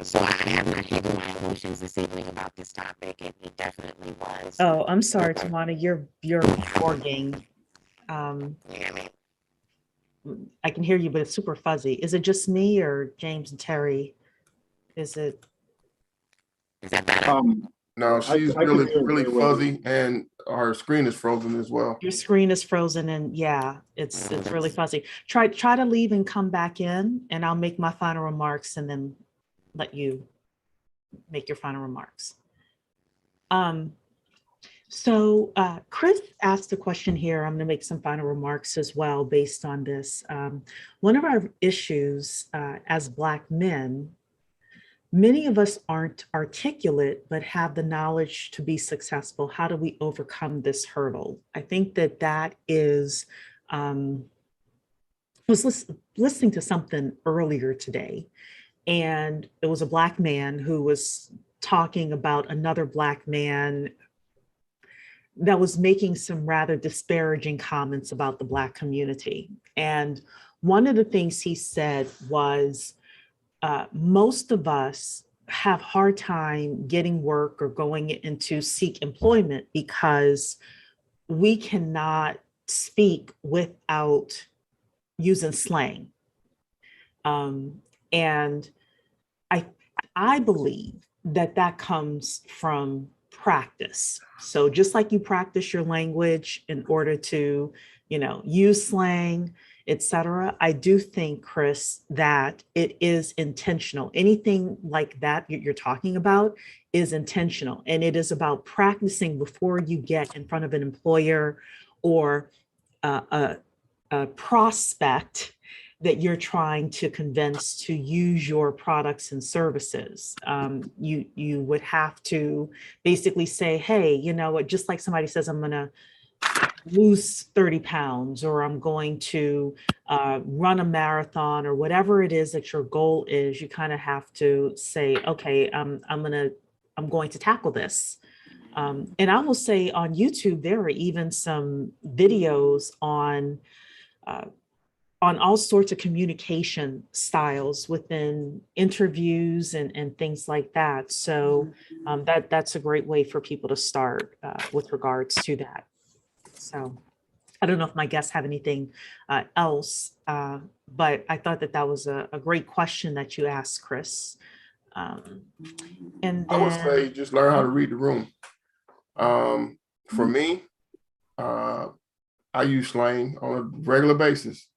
So I have not hidden my emotions this evening about this topic. It definitely was. Oh, I'm sorry, Tawana. You're forging. Can you hear me? I can hear you, but it's super fuzzy. Is it just me or James and Terry? Is it? Is that better? No, she's I can really, hear it really very well. fuzzy, and her screen is frozen as well. Your screen is frozen, and yeah, it's really fuzzy. Try to leave and come back in, and I'll make my final remarks and then let you make your final remarks. So Chris asked a question here. I'm going to make some final remarks as well based on this. One of our issues as Black men, many of us aren't articulate, but have the knowledge to be successful. How do we overcome this hurdle? I think that is, I was listening to something earlier today, and it was a Black man who was talking about another Black man that was making some rather disparaging comments about the Black community. And one of the things he said was, most of us have a hard time getting work or going into seek employment because we cannot speak without using slang. And I believe that comes from practice. So just like you practice your language in order to, use slang, etc. I do think, Chris, that it is intentional. Anything like that you're talking about is intentional, and it is about practicing before you get in front of an employer or a prospect that you're trying to convince to use your products and services. You would have to basically say, hey, you know what, just like somebody says, I'm going to lose 30 pounds, or I'm going to run a marathon, or whatever it is that your goal is, you kind of have to say, okay, I'm going to tackle this. And I will say on YouTube, there are even some videos on all sorts of communication styles within interviews and things like that. So that's a great way for people to start with regards to that. So I don't know if my guests have anything else, but I thought that was a great question that you asked, Chris. And then, I would say just learn how to read the room. For me, I use slang on a regular basis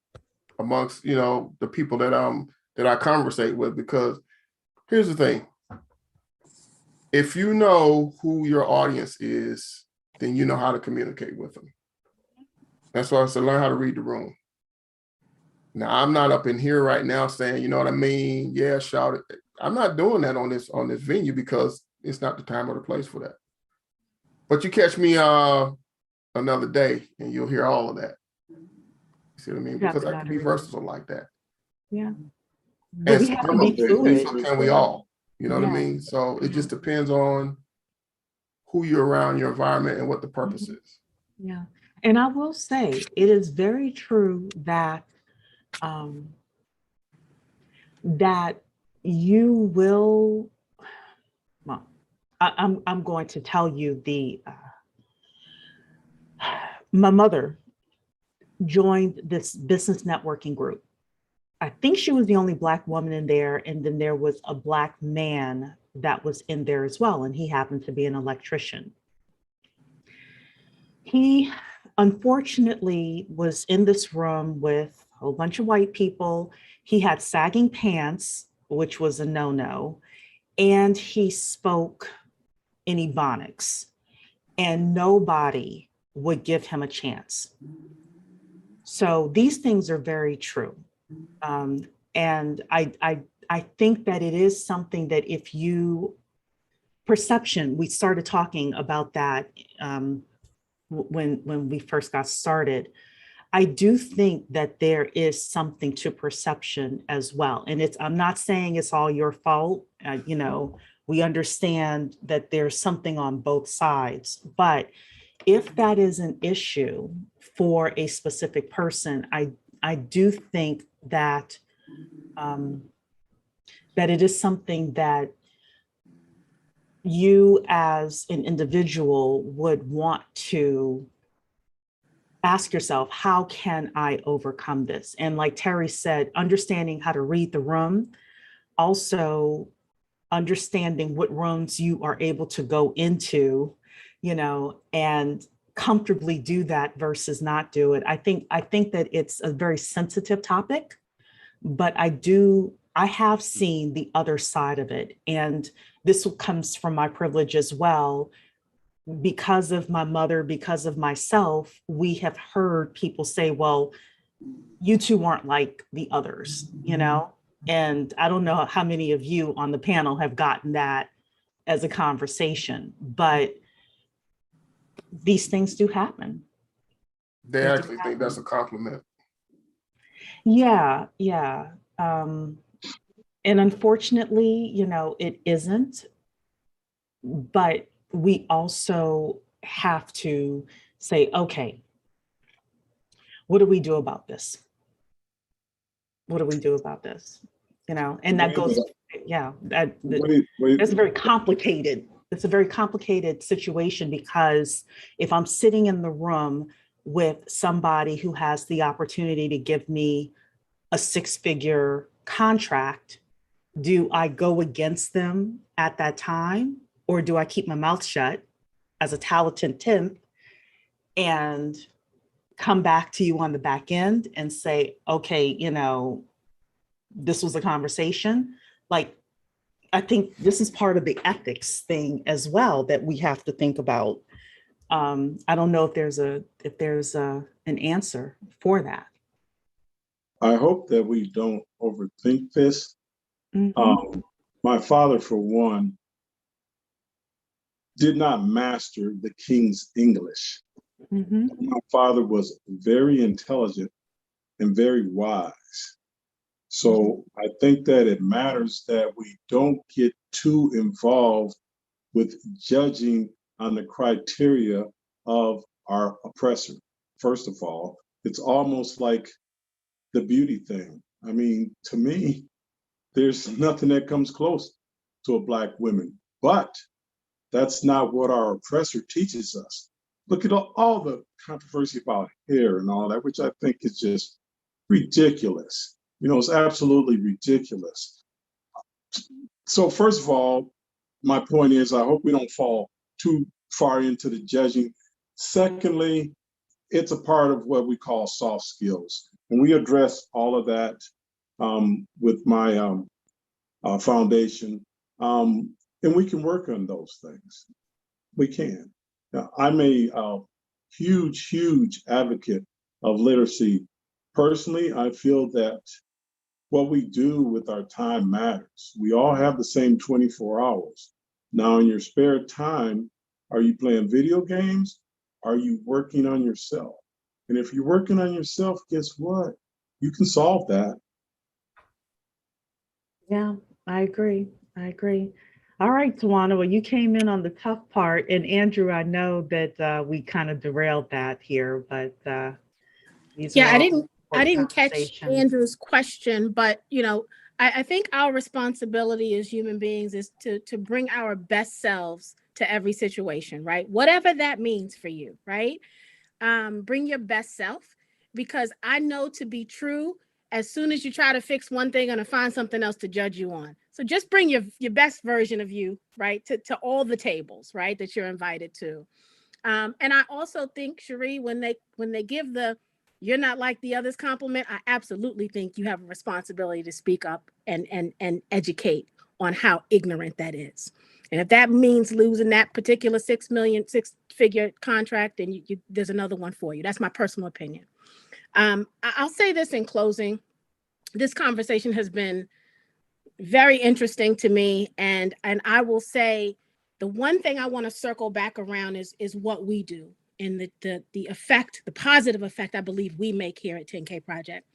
amongst, the people that I conversate with, because here's the thing. If you know who your audience is, then you know how to communicate with them. That's why I said learn how to read the room. Now, I'm not up in here right now saying, you know what I mean? Yeah, shout it. I'm not doing that on this venue, because it's not the time or the place for that. But you catch me another day and you'll hear all of that. You see what I mean? Because I can be versatile like that. Yeah. And we have to be fluid. so can we all? You know what I mean? So it just depends on who you're around, your environment, and what the purpose is. Yeah. And I will say, it is very true that that you will, well, I'm going to tell you my mother joined this business networking group. I think she was the only Black woman in there. And then there was a Black man that was in there as well, and he happened to be an electrician. He unfortunately was in this room with a whole bunch of white people. He had sagging pants, which was a no-no, and he spoke in Ebonics, and nobody would give him a chance. So these things are very true. And I think that it is something that if you, perception, we started talking about that when we first got started. I do think that there is something to perception as well. And I'm not saying it's all your fault. You know, we understand that there's something on both sides, but if that is an issue for a specific person, I do think that that it is something that you as an individual would want to ask yourself, how can I overcome this? And like Terry said, understanding how to read the room, also understanding what rooms you are able to go into, you know, and comfortably do that versus not do it. I think that it's a very sensitive topic, but I have seen the other side of it. And this comes from my privilege as well. Because of my mother, because of myself, we have heard people say, well, you two weren't like the others, you know? And I don't know how many of you on the panel have gotten that as a conversation, but these things do happen. They actually think that's a compliment. Yeah, yeah. And unfortunately, you know, it isn't, but we also have to say, okay, what do we do about this? What do we do about this? You know, and that goes, yeah, it's very complicated. It's a very complicated situation, because if I'm sitting in the room with somebody who has the opportunity to give me a 6-figure contract, do I go against them at that time? Or do I keep my mouth shut as a talented temp and come back to you on the back end and say, okay, you know, this was a conversation? Like, I think this is part of the ethics thing as well that we have to think about. I don't know if there's an answer for that. I hope that we don't overthink this. Mm-hmm. My father, for one, did not master the King's English. Mm-hmm. My father was very intelligent and very wise. So I think that it matters that we don't get too involved with judging on the criteria of our oppressor. First of all, it's almost like the beauty thing. I mean, to me, there's nothing that comes close to a Black woman, but that's not what our oppressor teaches us. Look at all the controversy about hair and all that, which I think is just ridiculous. You know, it's absolutely ridiculous. So first of all, my point is, I hope we don't fall too far into the judging. Secondly, it's a part of what we call soft skills. And we address all of that with my foundation. And we can work on those things. We can. Now, I'm a huge, huge advocate of literacy. Personally, I feel that what we do with our time matters. We all have the same 24 hours. Now, in your spare time, are you playing video games? Are you working on yourself? And if you're working on yourself, guess what? You can solve that. Yeah, I agree. All right, Tawana, well, you came in on the tough part. And Andrew, I know that we kind of derailed that here, but these Yeah, are I didn't catch conversations. Andrew's question, but you know, I think our responsibility as human beings is to bring our best selves to every situation, right? Whatever that means for you, right? Bring your best self, because I know to be true, as soon as you try to fix one thing, I'm gonna find something else to judge you on. So just bring your best version of you, right, to all the tables, right, that you're invited to. And I also think, Cherie, when they give the "you're not like the others" compliment, I absolutely think you have a responsibility to speak up and educate on how ignorant that is. And if that means losing that particular six-figure contract, then there's another one for you. That's my personal opinion. I'll say this in closing. This conversation has been very interesting to me. And I will say the one thing I want to circle back around is what we do and the effect, the positive effect I believe we make here at 10K Project.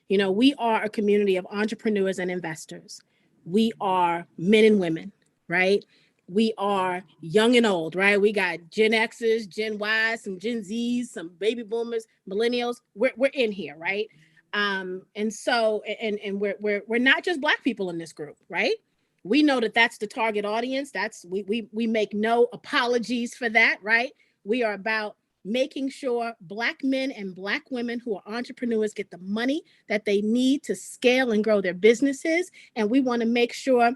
You know, we are a community of entrepreneurs and investors. We are men and women, right? We are young and old, right? We got Gen X's, Gen Y's, some Gen Z's, some baby boomers, millennials. We're in here, right? And so we're not just Black people in this group, right? We know that that's the target audience. We make no apologies for that, right? We are about making sure Black men and Black women who are entrepreneurs get the money that they need to scale and grow their businesses. And we want to make sure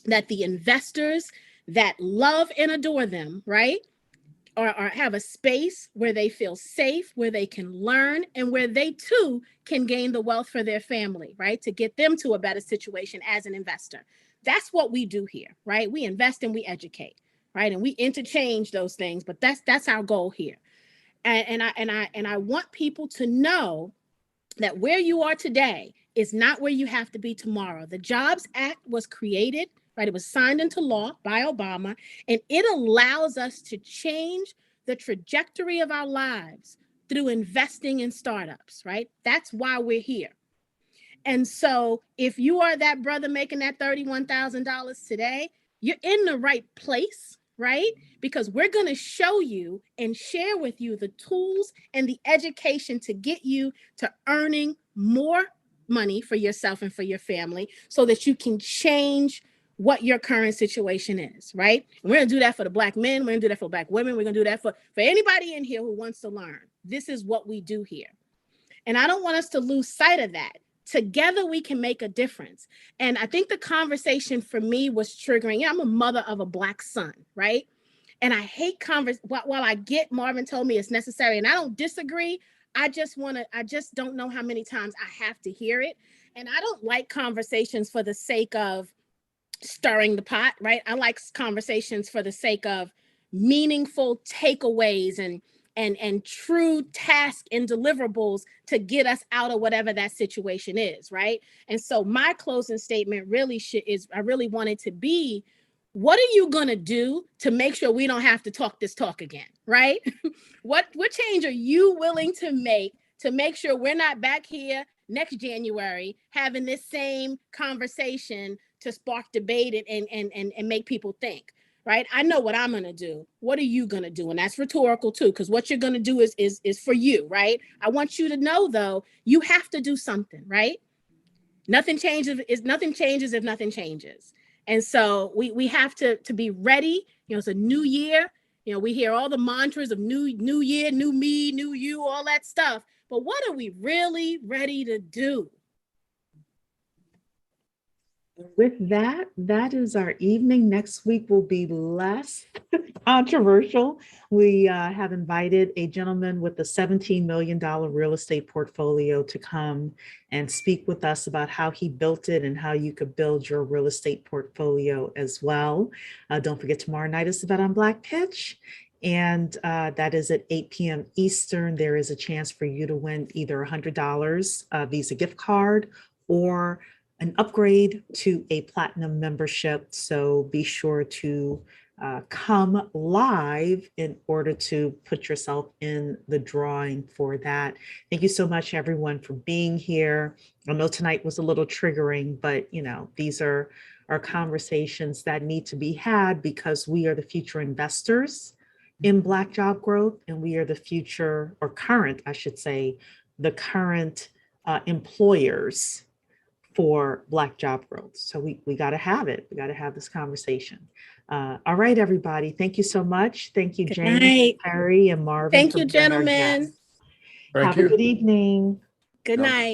that the investors that love and adore them, right, or have a space where they feel safe, where they can learn, and where they too can gain the wealth for their family, right, to get them to a better situation as an investor. That's what we do here, right? We invest and we educate, right? And we interchange those things, but that's our goal here. And I want people to know that where you are today is not where you have to be tomorrow. The Jobs Act was created, right? It was signed into law by Obama, and it allows us to change the trajectory of our lives through investing in startups, right? That's why we're here. And so if you are that brother making that $31,000 today, you're in the right place, right? Because we're going to show you and share with you the tools and the education to get you to earning more money for yourself and for your family so that you can change what your current situation is, right? And we're going to do that for the Black men. We're going to do that for Black women. We're going to do that for anybody in here who wants to learn. This is what we do here. And I don't want us to lose sight of that. Together, we can make a difference. And I think the conversation for me was triggering. I'm a mother of a Black son, right? And I hate while I get Marvin told me it's necessary, and I don't disagree. I just don't know how many times I have to hear it. And I don't like conversations for the sake of stirring the pot, right? I like conversations for the sake of meaningful takeaways and true task and deliverables to get us out of whatever that situation is, right? And so my closing statement really I really wanted to be, what are you gonna do to make sure we don't have to talk this talk again, right? What change are you willing to make sure we're not back here next January having this same conversation to spark debate and make people think? Right? I know what I'm going to do. What are you going to do? And that's rhetorical too, because what you're going to do is for you, right? I want you to know, though, you have to do something, right? Nothing changes if nothing changes. And so we have to be ready. You know, it's a new year. You know, we hear all the mantras of new year, new me, new you, all that stuff. But what are we really ready to do? With that, that is our evening. Next week will be less controversial. We have invited a gentleman with a $17 million real estate portfolio to come and speak with us about how he built it and how you could build your real estate portfolio as well. Don't forget, tomorrow night is the Bet on Black pitch. And that is at 8 p.m. Eastern. There is a chance for you to win either $100 Visa gift card or an upgrade to a platinum membership. So be sure to come live in order to put yourself in the drawing for that. Thank you so much, everyone, for being here. I know tonight was a little triggering, but you know, these are conversations that need to be had because we are the future investors in Black job growth, and we are the future, or current, I should say, the current employers for Black job growth. So we got to have it. We got to have this conversation. All right, everybody. Thank you so much. Thank you, James, Perry, and Marvin. Thank you, gentlemen. Have a good evening. Good night.